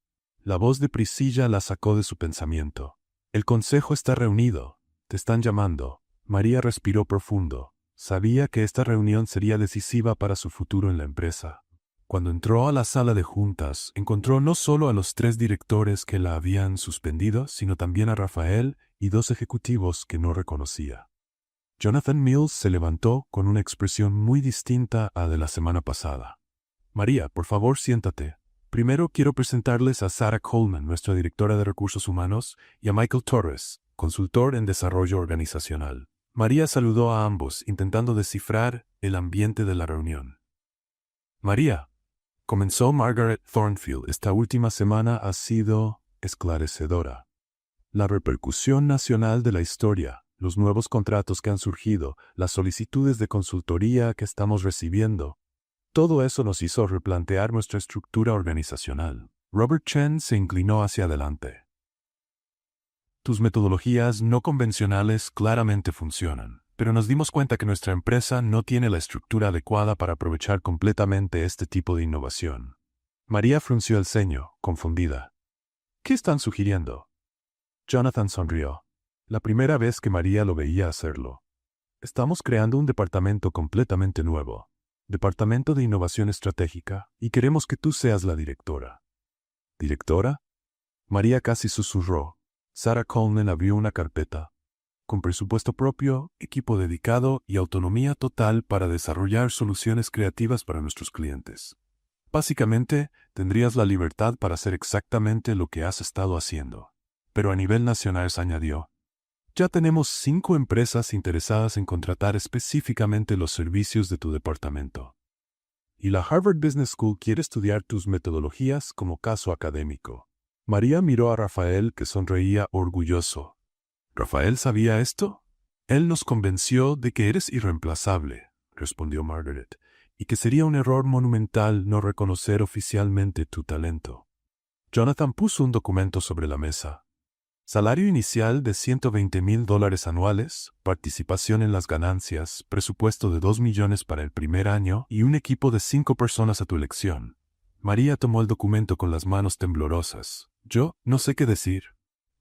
La voz de Priscilla la sacó de su pensamiento. «El consejo está reunido. Te están llamando». María respiró profundo. Sabía que esta reunión sería decisiva para su futuro en la empresa. Cuando entró a la sala de juntas, encontró no solo a los 3 directores que la habían suspendido, sino también a Rafael y 2 ejecutivos que no reconocía. Jonathan Mills se levantó con una expresión muy distinta a de la semana pasada. María, por favor, siéntate. Primero quiero presentarles a Sarah Coleman, nuestra directora de Recursos Humanos, y a Michael Torres, consultor en desarrollo organizacional. María saludó a ambos, intentando descifrar el ambiente de la reunión. María, comenzó Margaret Thornfield, esta última semana ha sido esclarecedora. La repercusión nacional de la historia, los nuevos contratos que han surgido, las solicitudes de consultoría que estamos recibiendo, todo eso nos hizo replantear nuestra estructura organizacional. Robert Chen se inclinó hacia adelante. Tus metodologías no convencionales claramente funcionan, pero nos dimos cuenta que nuestra empresa no tiene la estructura adecuada para aprovechar completamente este tipo de innovación. María frunció el ceño, confundida. ¿Qué están sugiriendo? Jonathan sonrió. La primera vez que María lo veía hacerlo. Estamos creando un departamento completamente nuevo. Departamento de Innovación Estratégica, y queremos que tú seas la directora. ¿Directora? María casi susurró. Sarah Coleman abrió una carpeta. Con presupuesto propio, equipo dedicado y autonomía total para desarrollar soluciones creativas para nuestros clientes. Básicamente, tendrías la libertad para hacer exactamente lo que has estado haciendo. Pero a nivel nacional se añadió. Ya tenemos 5 empresas interesadas en contratar específicamente los servicios de tu departamento. Y la Harvard Business School quiere estudiar tus metodologías como caso académico. María miró a Rafael, que sonreía orgulloso. ¿Rafael sabía esto? Él nos convenció de que eres irreemplazable, respondió Margaret, y que sería un error monumental no reconocer oficialmente tu talento. Jonathan puso un documento sobre la mesa. Salario inicial de $120,000 anuales, participación en las ganancias, presupuesto de $2 millones para el primer año y un equipo de 5 personas a tu elección. María tomó el documento con las manos temblorosas. Yo no sé qué decir.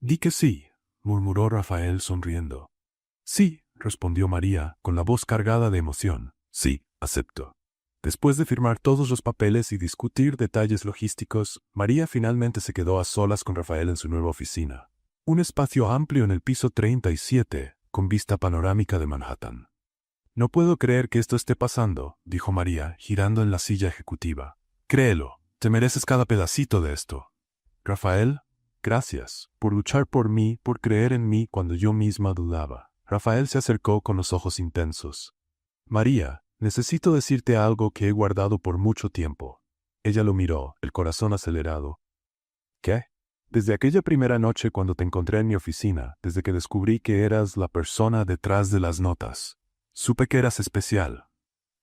Di que sí, murmuró Rafael sonriendo. Sí, respondió María, con la voz cargada de emoción. Sí, acepto. Después de firmar todos los papeles y discutir detalles logísticos, María finalmente se quedó a solas con Rafael en su nueva oficina. Un espacio amplio en el piso 37, con vista panorámica de Manhattan. No puedo creer que esto esté pasando, dijo María, girando en la silla ejecutiva. Créelo, te mereces cada pedacito de esto. Rafael, gracias, por luchar por mí, por creer en mí cuando yo misma dudaba. Rafael se acercó con los ojos intensos. María, necesito decirte algo que he guardado por mucho tiempo. Ella lo miró, el corazón acelerado. ¿Qué? Desde aquella primera noche cuando te encontré en mi oficina, desde que descubrí que eras la persona detrás de las notas, supe que eras especial.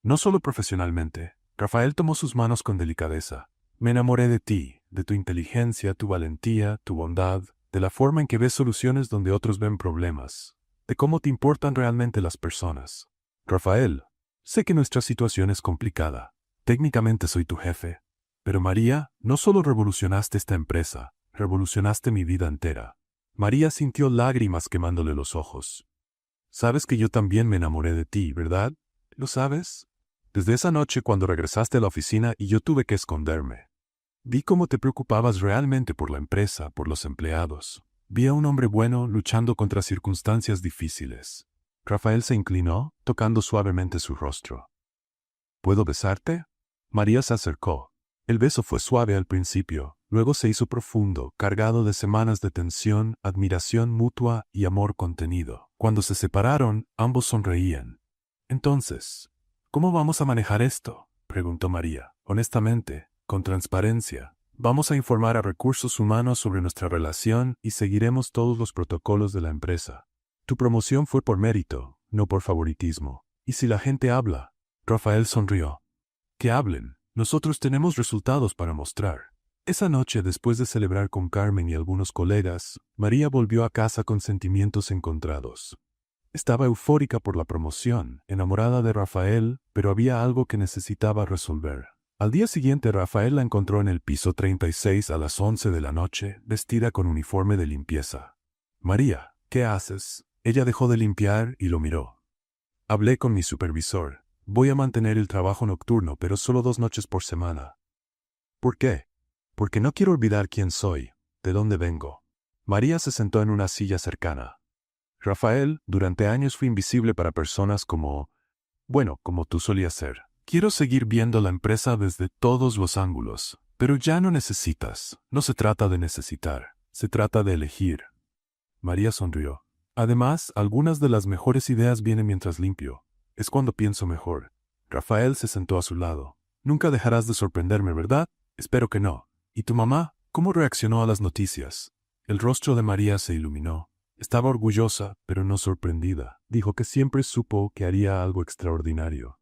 No solo profesionalmente. Rafael tomó sus manos con delicadeza. Me enamoré de ti, de tu inteligencia, tu valentía, tu bondad, de la forma en que ves soluciones donde otros ven problemas, de cómo te importan realmente las personas. Rafael, sé que nuestra situación es complicada. Técnicamente soy tu jefe. Pero María, no solo revolucionaste esta empresa, revolucionaste mi vida entera. María sintió lágrimas quemándole los ojos. Sabes que yo también me enamoré de ti, ¿verdad? ¿Lo sabes? Desde esa noche cuando regresaste a la oficina y yo tuve que esconderme. Vi cómo te preocupabas realmente por la empresa, por los empleados. Vi a un hombre bueno luchando contra circunstancias difíciles. Rafael se inclinó, tocando suavemente su rostro. ¿Puedo besarte? María se acercó. El beso fue suave al principio, luego se hizo profundo, cargado de semanas de tensión, admiración mutua y amor contenido. Cuando se separaron, ambos sonreían. Entonces, ¿cómo vamos a manejar esto?, preguntó María. Honestamente, con transparencia. Vamos a informar a Recursos Humanos sobre nuestra relación y seguiremos todos los protocolos de la empresa. Tu promoción fue por mérito, no por favoritismo. ¿Y si la gente habla? Rafael sonrió. Que hablen. Nosotros tenemos resultados para mostrar. Esa noche, después de celebrar con Carmen y algunos colegas, María volvió a casa con sentimientos encontrados. Estaba eufórica por la promoción, enamorada de Rafael, pero había algo que necesitaba resolver. Al día siguiente, Rafael la encontró en el piso 36 a las 11 de la noche, vestida con uniforme de limpieza. María, ¿qué haces? Ella dejó de limpiar y lo miró. Hablé con mi supervisor. Voy a mantener el trabajo nocturno, pero solo 2 noches por semana. ¿Por qué? Porque no quiero olvidar quién soy, de dónde vengo. María se sentó en una silla cercana. Rafael, durante años fui invisible para personas como tú solías ser. Quiero seguir viendo la empresa desde todos los ángulos, pero ya no necesitas. No se trata de necesitar, se trata de elegir. María sonrió. Además, algunas de las mejores ideas vienen mientras limpio. Es cuando pienso mejor. Rafael se sentó a su lado. Nunca dejarás de sorprenderme, ¿verdad? Espero que no. ¿Y tu mamá? ¿Cómo reaccionó a las noticias? El rostro de María se iluminó. Estaba orgullosa, pero no sorprendida. Dijo que siempre supo que haría algo extraordinario.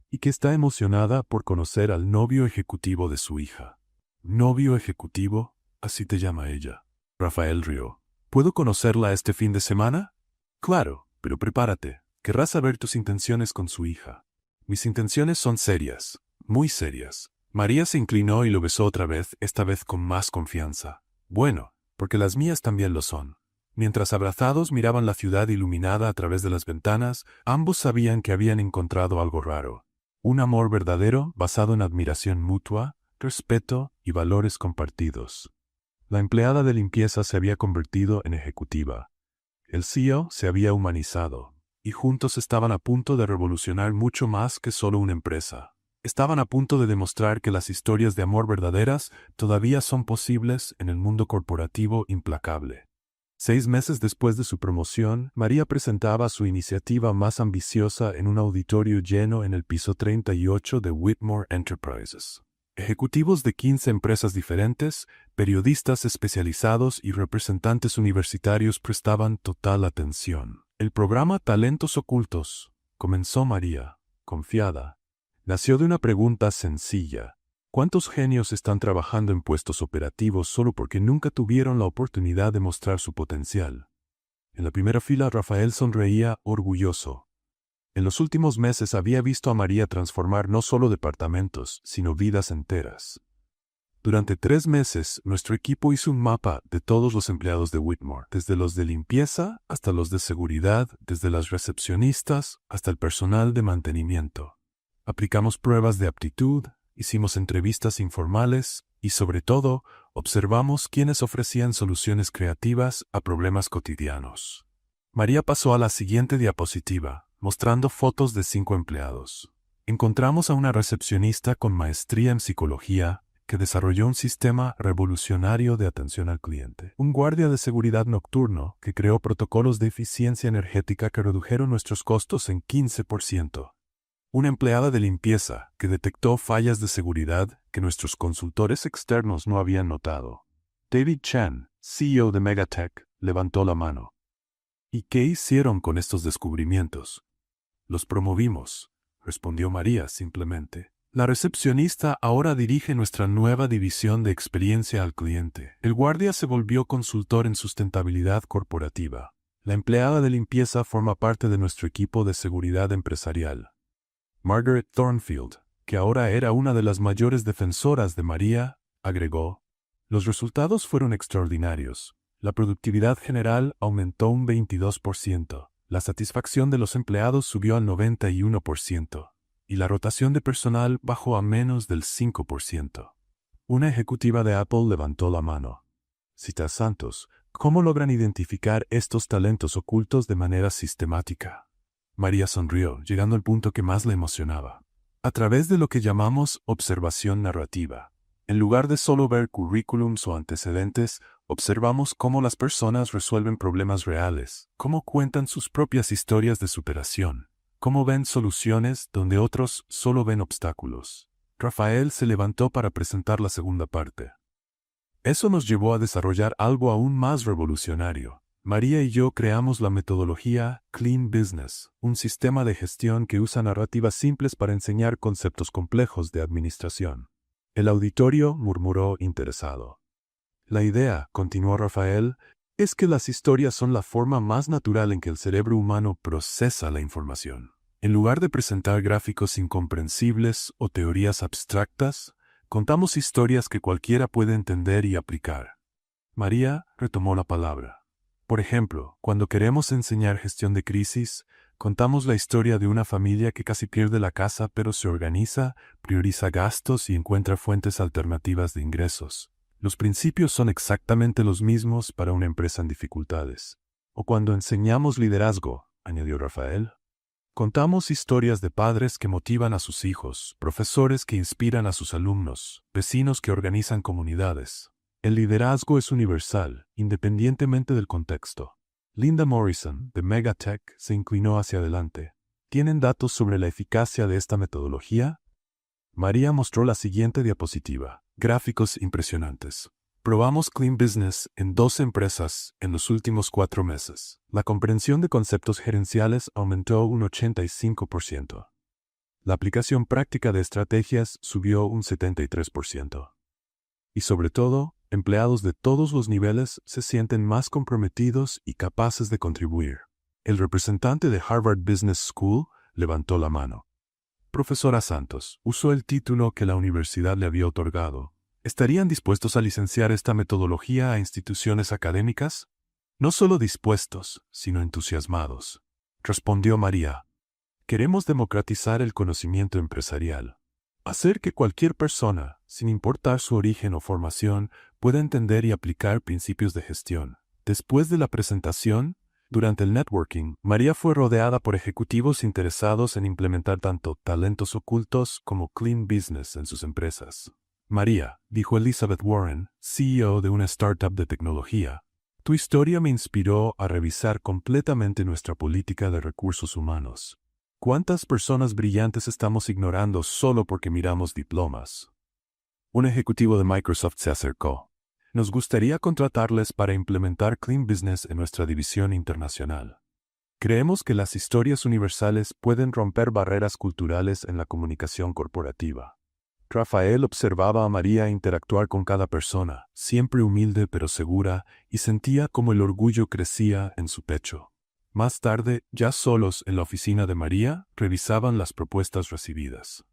Y que está emocionada por conocer al novio ejecutivo de su hija. ¿Novio ejecutivo? Así te llama ella. Rafael rió. ¿Puedo conocerla este fin de semana? Claro, pero prepárate. Querrás saber tus intenciones con su hija. Mis intenciones son serias, muy serias. María se inclinó y lo besó otra vez, esta vez con más confianza. Bueno, porque las mías también lo son. Mientras abrazados miraban la ciudad iluminada a través de las ventanas, ambos sabían que habían encontrado algo raro. Un amor verdadero basado en admiración mutua, respeto y valores compartidos. La empleada de limpieza se había convertido en ejecutiva. El CEO se había humanizado, y juntos estaban a punto de revolucionar mucho más que solo una empresa. Estaban a punto de demostrar que las historias de amor verdaderas todavía son posibles en el mundo corporativo implacable. 6 meses después de su promoción, María presentaba su iniciativa más ambiciosa en un auditorio lleno en el piso 38 de Whitmore Enterprises. Ejecutivos de 15 empresas diferentes, periodistas especializados y representantes universitarios prestaban total atención. El programa Talentos Ocultos, comenzó María, confiada, nació de una pregunta sencilla. ¿Cuántos genios están trabajando en puestos operativos solo porque nunca tuvieron la oportunidad de mostrar su potencial? En la primera fila Rafael sonreía orgulloso. En los últimos meses había visto a María transformar no solo departamentos, sino vidas enteras. Durante 3 meses, nuestro equipo hizo un mapa de todos los empleados de Whitmore, desde los de limpieza hasta los de seguridad, desde las recepcionistas hasta el personal de mantenimiento. Aplicamos pruebas de aptitud, hicimos entrevistas informales y, sobre todo, observamos quiénes ofrecían soluciones creativas a problemas cotidianos. María pasó a la siguiente diapositiva, mostrando fotos de 5 empleados. Encontramos a una recepcionista con maestría en psicología que desarrolló un sistema revolucionario de atención al cliente. Un guardia de seguridad nocturno que creó protocolos de eficiencia energética que redujeron nuestros costos en 15%. Una empleada de limpieza que detectó fallas de seguridad que nuestros consultores externos no habían notado. David Chen, CEO de Megatech, levantó la mano. ¿Y qué hicieron con estos descubrimientos? Los promovimos, respondió María simplemente. La recepcionista ahora dirige nuestra nueva división de experiencia al cliente. El guardia se volvió consultor en sustentabilidad corporativa. La empleada de limpieza forma parte de nuestro equipo de seguridad empresarial. Margaret Thornfield, que ahora era una de las mayores defensoras de María, agregó: los resultados fueron extraordinarios. La productividad general aumentó un 22%. La satisfacción de los empleados subió al 91%. Y la rotación de personal bajó a menos del 5%. Una ejecutiva de Apple levantó la mano. Cita Santos, ¿cómo logran identificar estos talentos ocultos de manera sistemática? María sonrió, llegando al punto que más le emocionaba. A través de lo que llamamos observación narrativa. En lugar de solo ver currículums o antecedentes, observamos cómo las personas resuelven problemas reales, cómo cuentan sus propias historias de superación, cómo ven soluciones donde otros solo ven obstáculos. Rafael se levantó para presentar la segunda parte. Eso nos llevó a desarrollar algo aún más revolucionario. María y yo creamos la metodología Clean Business, un sistema de gestión que usa narrativas simples para enseñar conceptos complejos de administración. El auditorio murmuró interesado. La idea, continuó Rafael, es que las historias son la forma más natural en que el cerebro humano procesa la información. En lugar de presentar gráficos incomprensibles o teorías abstractas, contamos historias que cualquiera puede entender y aplicar. María retomó la palabra. Por ejemplo, cuando queremos enseñar gestión de crisis, contamos la historia de una familia que casi pierde la casa pero se organiza, prioriza gastos y encuentra fuentes alternativas de ingresos. Los principios son exactamente los mismos para una empresa en dificultades. O cuando enseñamos liderazgo, añadió Rafael. Contamos historias de padres que motivan a sus hijos, profesores que inspiran a sus alumnos, vecinos que organizan comunidades. El liderazgo es universal, independientemente del contexto. Linda Morrison, de Megatech, se inclinó hacia adelante. ¿Tienen datos sobre la eficacia de esta metodología? María mostró la siguiente diapositiva. Gráficos impresionantes. Probamos Clean Business en 2 empresas en los últimos 4 meses. La comprensión de conceptos gerenciales aumentó un 85%. La aplicación práctica de estrategias subió un 73%. Y sobre todo, empleados de todos los niveles se sienten más comprometidos y capaces de contribuir. El representante de Harvard Business School levantó la mano. Profesora Santos, usó el título que la universidad le había otorgado. ¿Estarían dispuestos a licenciar esta metodología a instituciones académicas? No solo dispuestos, sino entusiasmados. Respondió María. Queremos democratizar el conocimiento empresarial. Hacer que cualquier persona, sin importar su origen o formación, pueda entender y aplicar principios de gestión. Después de la presentación, durante el networking, María fue rodeada por ejecutivos interesados en implementar tanto talentos ocultos como Clean Business en sus empresas. María, dijo Elizabeth Warren, CEO de una startup de tecnología, tu historia me inspiró a revisar completamente nuestra política de recursos humanos. ¿Cuántas personas brillantes estamos ignorando solo porque miramos diplomas? Un ejecutivo de Microsoft se acercó. Nos gustaría contratarles para implementar Clean Business en nuestra división internacional. Creemos que las historias universales pueden romper barreras culturales en la comunicación corporativa. Rafael observaba a María interactuar con cada persona, siempre humilde pero segura, y sentía como el orgullo crecía en su pecho. Más tarde, ya solos en la oficina de María, revisaban las propuestas recibidas.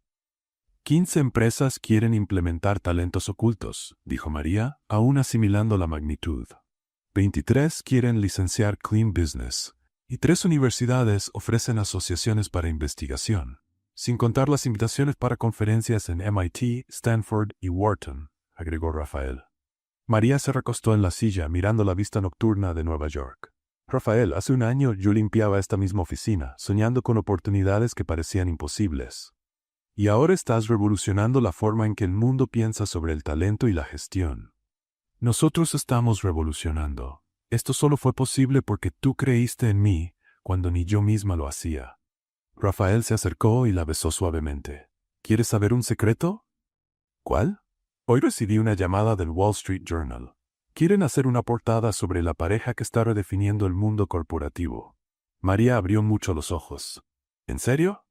15 empresas quieren implementar talentos ocultos, dijo María, aún asimilando la magnitud. 23 quieren licenciar Clean Business, y 3 universidades ofrecen asociaciones para investigación, sin contar las invitaciones para conferencias en MIT, Stanford y Wharton, agregó Rafael. María se recostó en la silla mirando la vista nocturna de Nueva York. Rafael, hace un año yo limpiaba esta misma oficina, soñando con oportunidades que parecían imposibles. Y ahora estás revolucionando la forma en que el mundo piensa sobre el talento y la gestión. Nosotros estamos revolucionando. Esto solo fue posible porque tú creíste en mí cuando ni yo misma lo hacía. Rafael se acercó y la besó suavemente. ¿Quieres saber un secreto? ¿Cuál? Hoy recibí una llamada del Wall Street Journal. Quieren hacer una portada sobre la pareja que está redefiniendo el mundo corporativo. María abrió mucho los ojos. ¿En serio?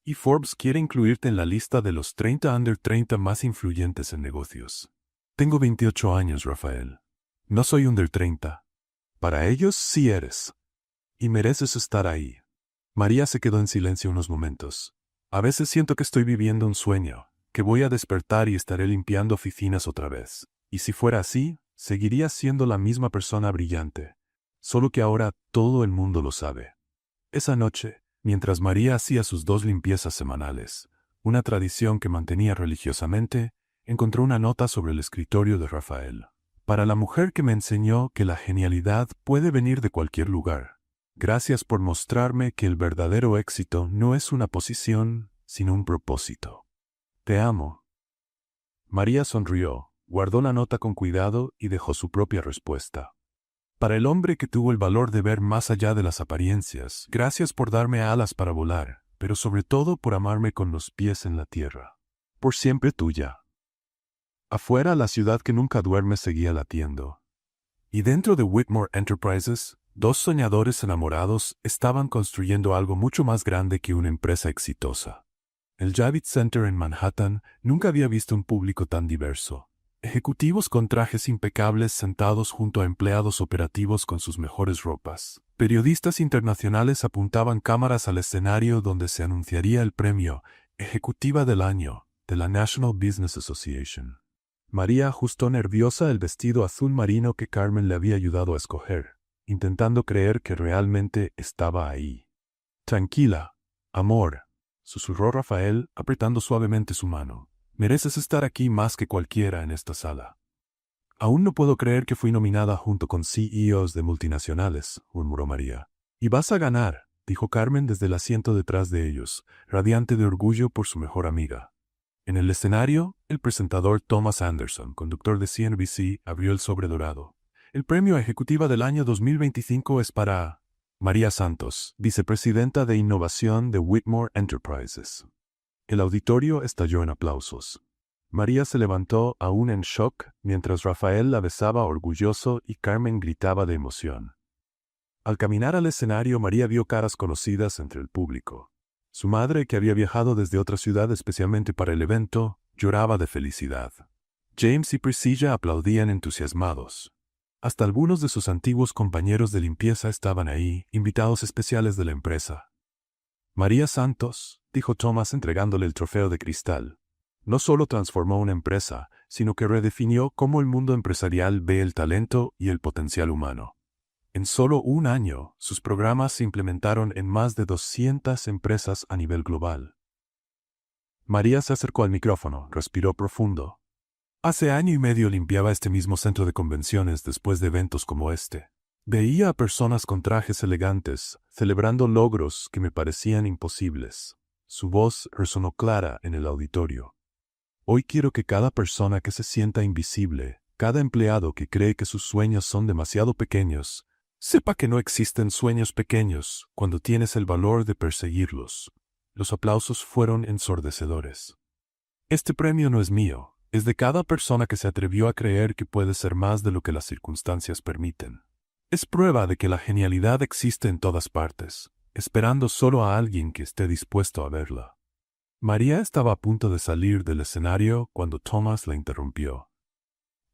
Y Forbes quiere incluirte en la lista de los 30 under 30 más influyentes en negocios. Tengo 28 años, Rafael. No soy under 30. Para ellos sí eres. Y mereces estar ahí. María se quedó en silencio unos momentos. A veces siento que estoy viviendo un sueño, que voy a despertar y estaré limpiando oficinas otra vez. Y si fuera así, seguiría siendo la misma persona brillante. Solo que ahora todo el mundo lo sabe. Esa noche, mientras María hacía sus 2 limpiezas semanales, una tradición que mantenía religiosamente, encontró una nota sobre el escritorio de Rafael. Para la mujer que me enseñó que la genialidad puede venir de cualquier lugar. Gracias por mostrarme que el verdadero éxito no es una posición, sino un propósito. Te amo. María sonrió, guardó la nota con cuidado y dejó su propia respuesta. Para el hombre que tuvo el valor de ver más allá de las apariencias, gracias por darme alas para volar, pero sobre todo por amarme con los pies en la tierra. Por siempre tuya. Afuera, la ciudad que nunca duerme seguía latiendo. Y dentro de Whitmore Enterprises, 2 soñadores enamorados estaban construyendo algo mucho más grande que una empresa exitosa. El Javits Center en Manhattan nunca había visto un público tan diverso. Ejecutivos con trajes impecables sentados junto a empleados operativos con sus mejores ropas. Periodistas internacionales apuntaban cámaras al escenario donde se anunciaría el premio Ejecutiva del Año de la National Business Association. María ajustó nerviosa el vestido azul marino que Carmen le había ayudado a escoger. intentando creer que realmente estaba ahí. Tranquila, amor, susurró Rafael, apretando suavemente su mano. Mereces estar aquí más que cualquiera en esta sala. Aún no puedo creer que fui nominada junto con CEOs de multinacionales, murmuró María. Y vas a ganar, dijo Carmen desde el asiento detrás de ellos, radiante de orgullo por su mejor amiga. En el escenario, el presentador Thomas Anderson, conductor de CNBC, abrió el sobre dorado. El premio ejecutiva del año 2025 es para María Santos, vicepresidenta de innovación de Whitmore Enterprises. El auditorio estalló en aplausos. María se levantó aún en shock mientras Rafael la besaba orgulloso y Carmen gritaba de emoción. Al caminar al escenario, María vio caras conocidas entre el público. Su madre, que había viajado desde otra ciudad especialmente para el evento, lloraba de felicidad. James y Priscilla aplaudían entusiasmados. Hasta algunos de sus antiguos compañeros de limpieza estaban ahí, invitados especiales de la empresa. María Santos, dijo Thomas entregándole el trofeo de cristal, no solo transformó una empresa, sino que redefinió cómo el mundo empresarial ve el talento y el potencial humano. En solo un año, sus programas se implementaron en más de 200 empresas a nivel global. María se acercó al micrófono, respiró profundo. Hace año y medio limpiaba este mismo centro de convenciones después de eventos como este. Veía a personas con trajes elegantes, celebrando logros que me parecían imposibles. Su voz resonó clara en el auditorio. Hoy quiero que cada persona que se sienta invisible, cada empleado que cree que sus sueños son demasiado pequeños, sepa que no existen sueños pequeños cuando tienes el valor de perseguirlos. Los aplausos fueron ensordecedores. Este premio no es mío, es de cada persona que se atrevió a creer que puede ser más de lo que las circunstancias permiten. Es prueba de que la genialidad existe en todas partes, esperando solo a alguien que esté dispuesto a verla. María estaba a punto de salir del escenario cuando Thomas la interrumpió.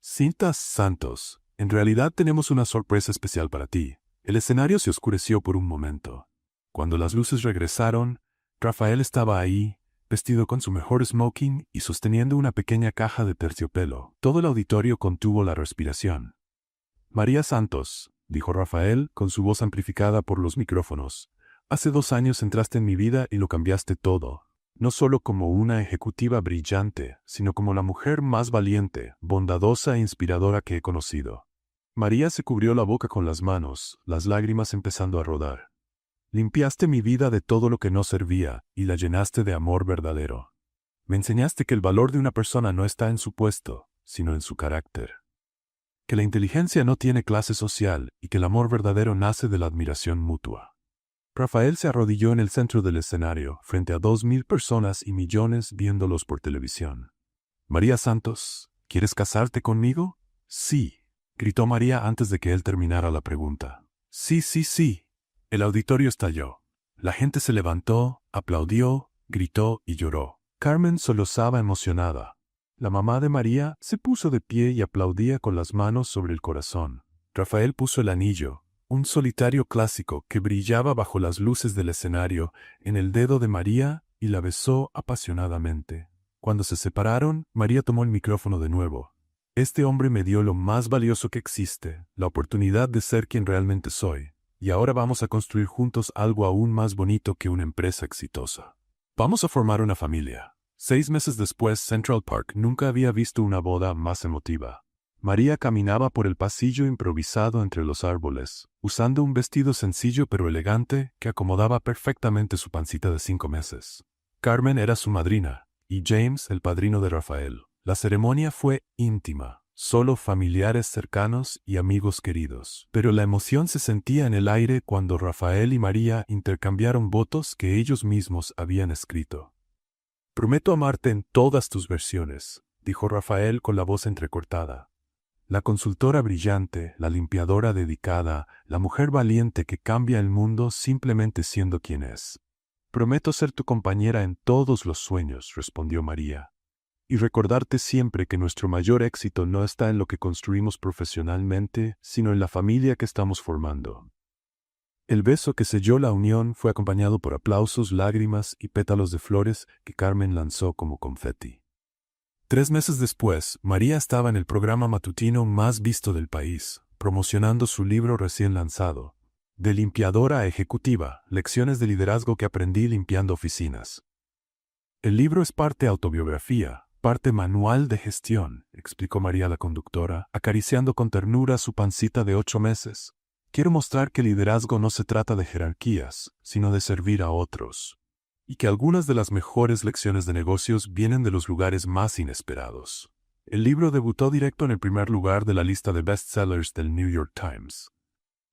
Cintas Santos, en realidad tenemos una sorpresa especial para ti. El escenario se oscureció por un momento. Cuando las luces regresaron, Rafael estaba ahí, vestido con su mejor smoking y sosteniendo una pequeña caja de terciopelo. Todo el auditorio contuvo la respiración. María Santos, dijo Rafael, con su voz amplificada por los micrófonos, hace 2 años entraste en mi vida y lo cambiaste todo. No solo como una ejecutiva brillante, sino como la mujer más valiente, bondadosa e inspiradora que he conocido. María se cubrió la boca con las manos, las lágrimas empezando a rodar. Limpiaste mi vida de todo lo que no servía y la llenaste de amor verdadero. Me enseñaste que el valor de una persona no está en su puesto, sino en su carácter. Que la inteligencia no tiene clase social y que el amor verdadero nace de la admiración mutua. Rafael se arrodilló en el centro del escenario, frente a 2,000 personas y millones viéndolos por televisión. María Santos, ¿quieres casarte conmigo? Sí, gritó María antes de que él terminara la pregunta. Sí, sí, sí. El auditorio estalló. La gente se levantó, aplaudió, gritó y lloró. Carmen sollozaba emocionada. La mamá de María se puso de pie y aplaudía con las manos sobre el corazón. Rafael puso el anillo, un solitario clásico que brillaba bajo las luces del escenario, en el dedo de María y la besó apasionadamente. Cuando se separaron, María tomó el micrófono de nuevo. Este hombre me dio lo más valioso que existe, la oportunidad de ser quien realmente soy. Y ahora vamos a construir juntos algo aún más bonito que una empresa exitosa. Vamos a formar una familia. 6 meses después, Central Park nunca había visto una boda más emotiva. María caminaba por el pasillo improvisado entre los árboles, usando un vestido sencillo pero elegante que acomodaba perfectamente su pancita de 5 meses. Carmen era su madrina, y James el padrino de Rafael. La ceremonia fue íntima. Solo familiares cercanos y amigos queridos. Pero la emoción se sentía en el aire cuando Rafael y María intercambiaron votos que ellos mismos habían escrito. Prometo amarte en todas tus versiones, dijo Rafael con la voz entrecortada. La consultora brillante, la limpiadora dedicada, la mujer valiente que cambia el mundo simplemente siendo quien es. Prometo ser tu compañera en todos los sueños, respondió María. Y recordarte siempre que nuestro mayor éxito no está en lo que construimos profesionalmente, sino en la familia que estamos formando. El beso que selló la unión fue acompañado por aplausos, lágrimas y pétalos de flores que Carmen lanzó como confeti. 3 meses después, María estaba en el programa matutino más visto del país, promocionando su libro recién lanzado, De limpiadora a ejecutiva, lecciones de liderazgo que aprendí limpiando oficinas. El libro es parte autobiografía, parte manual de gestión, explicó María la conductora, acariciando con ternura su pancita de 8 meses. Quiero mostrar que liderazgo no se trata de jerarquías, sino de servir a otros. Y que algunas de las mejores lecciones de negocios vienen de los lugares más inesperados. El libro debutó directo en el primer lugar de la lista de bestsellers del New York Times.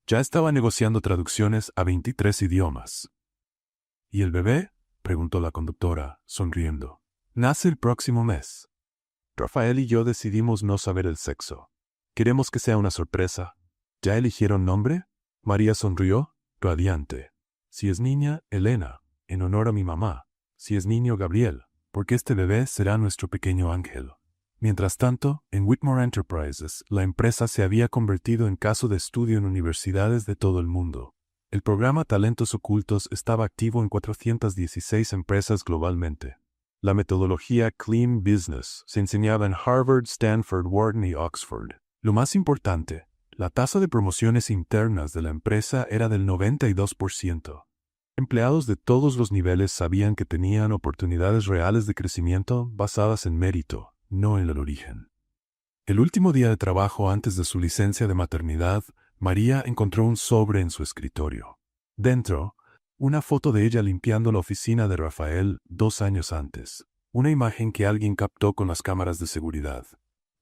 Ya estaba negociando traducciones a 23 idiomas. ¿Y el bebé?, preguntó la conductora, sonriendo. Nace el próximo mes. Rafael y yo decidimos no saber el sexo. Queremos que sea una sorpresa. ¿Ya eligieron nombre? María sonrió, radiante. Si es niña, Elena, en honor a mi mamá. Si es niño, Gabriel, porque este bebé será nuestro pequeño ángel. Mientras tanto, en Whitmore Enterprises, la empresa se había convertido en caso de estudio en universidades de todo el mundo. El programa Talentos Ocultos estaba activo en 416 empresas globalmente. La metodología Clean Business se enseñaba en Harvard, Stanford, Wharton y Oxford. Lo más importante, la tasa de promociones internas de la empresa era del 92%. Empleados de todos los niveles sabían que tenían oportunidades reales de crecimiento basadas en mérito, no en el origen. El último día de trabajo antes de su licencia de maternidad, María encontró un sobre en su escritorio. Dentro, una foto de ella limpiando la oficina de Rafael 2 años antes. Una imagen que alguien captó con las cámaras de seguridad.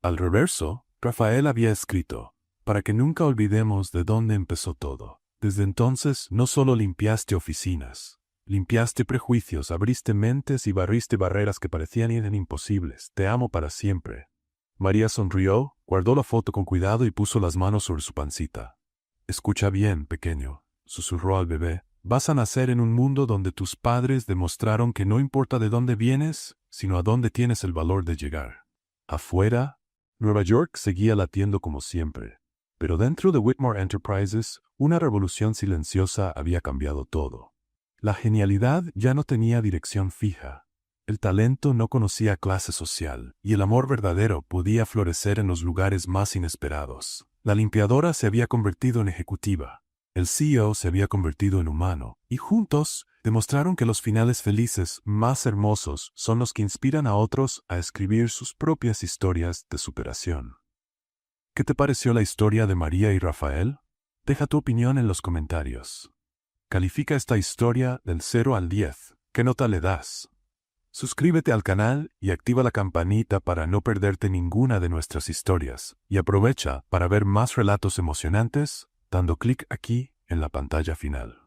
Al reverso, Rafael había escrito, para que nunca olvidemos de dónde empezó todo. Desde entonces no solo limpiaste oficinas, limpiaste prejuicios, abriste mentes y barriste barreras que parecían imposibles. Te amo para siempre. María sonrió, guardó la foto con cuidado y puso las manos sobre su pancita. Escucha bien, pequeño, susurró al bebé. Vas a nacer en un mundo donde tus padres demostraron que no importa de dónde vienes, sino a dónde tienes el valor de llegar. Afuera, Nueva York seguía latiendo como siempre. Pero dentro de Whitmore Enterprises, una revolución silenciosa había cambiado todo. La genialidad ya no tenía dirección fija. El talento no conocía clase social, y el amor verdadero podía florecer en los lugares más inesperados. La limpiadora se había convertido en ejecutiva. El CEO se había convertido en humano, y juntos demostraron que los finales felices más hermosos son los que inspiran a otros a escribir sus propias historias de superación. ¿Qué te pareció la historia de María y Rafael? Deja tu opinión en los comentarios. Califica esta historia del 0 al 10. ¿Qué nota le das? Suscríbete al canal y activa la campanita para no perderte ninguna de nuestras historias. Y aprovecha para ver más relatos emocionantes dando clic aquí en la pantalla final.